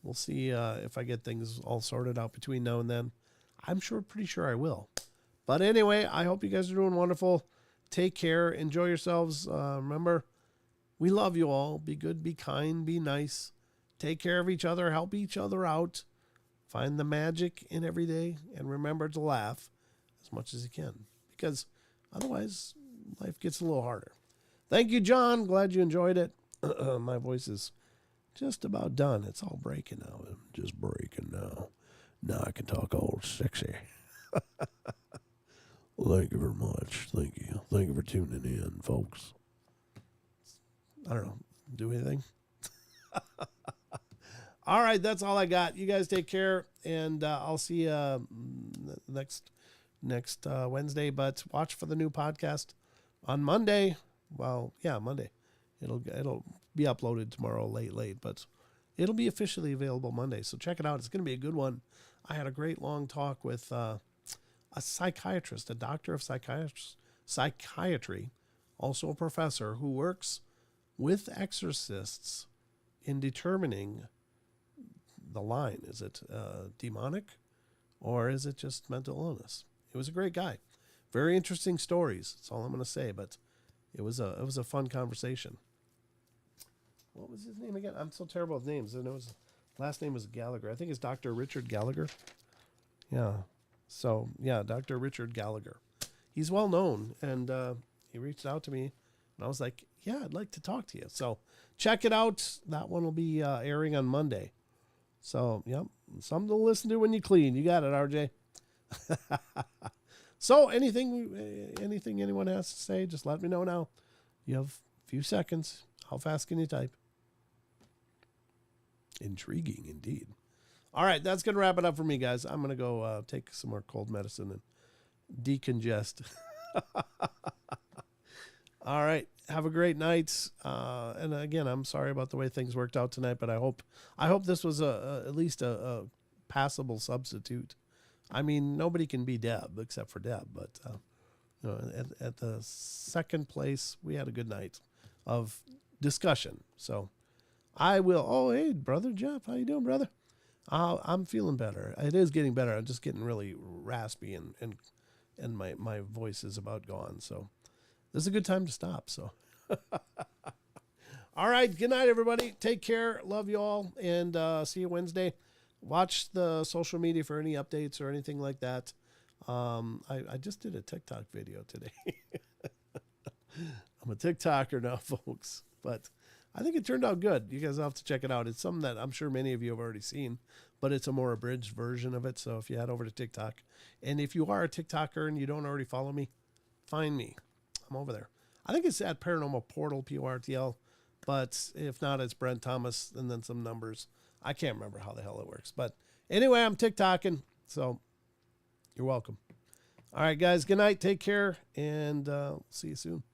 We'll see if I get things all sorted out between now and then. I'm pretty sure I will. But anyway, I hope you guys are doing wonderful. Take care. Enjoy yourselves. Remember, we love you all. Be good, be kind, be nice. Take care of each other. Help each other out. Find the magic in every day. And remember to laugh as much as you can. Because otherwise, life gets a little harder. Thank you, John. Glad you enjoyed it. My voice is just about done. It's all breaking now. I'm just breaking now. Now I can talk all sexy. Thank you very much. Thank you. Thank you for tuning in, folks. I don't know. Do anything? All right. That's all I got. You guys take care. And I'll see you next Wednesday. But watch for the new podcast on Monday. Well, yeah, Monday. It'll be uploaded tomorrow late. But it'll be officially available Monday. So check it out. It's going to be a good one. I had a great long talk with a psychiatrist, a doctor of psychiatry, also a professor who works with exorcists in determining the line. Is it demonic or is it just mental illness? He was a great guy. Very interesting stories. That's all I'm going to say, but it was a fun conversation. What was his name again? I'm so terrible with names. And last name was Gallagher. I think it's Dr. Richard Gallagher. Yeah. So, yeah, Dr. Richard Gallagher. He's well known, and he reached out to me, and I was like, yeah, I'd like to talk to you. So check it out. That one will be airing on Monday. So, yep, something to listen to when you clean. You got it, RJ. So anything anyone has to say, just let me know now. You have a few seconds. How fast can you type? Intriguing indeed. All right, that's going to wrap it up for me, guys. I'm going to go take some more cold medicine and decongest. All right, have a great night. And again, I'm sorry about the way things worked out tonight, but I hope this was at least a passable substitute. I mean, nobody can be Deb except for Deb, but at the second place, we had a good night of discussion. So I will. Oh, hey, brother Jeff, how you doing, brother? I'm feeling better. It is getting better. I'm just getting really raspy and my voice is about gone. So this is a good time to stop. So, all right. Good night, everybody. Take care. Love you all. And see you Wednesday. Watch the social media for any updates or anything like that. I just did a TikTok video today. I'm a TikToker now, folks, but I think it turned out good. You guys will have to check it out. It's something that I'm sure many of you have already seen, but it's a more abridged version of it. So if you head over to TikTok, and if you are a TikToker and you don't already follow me, find me. I'm over there. I think it's at Paranormal Portal, PORTL, but if not, it's Brent Thomas and then some numbers. I can't remember how the hell it works. But anyway, I'm TikToking, so you're welcome. All right, guys, good night. Take care, and see you soon.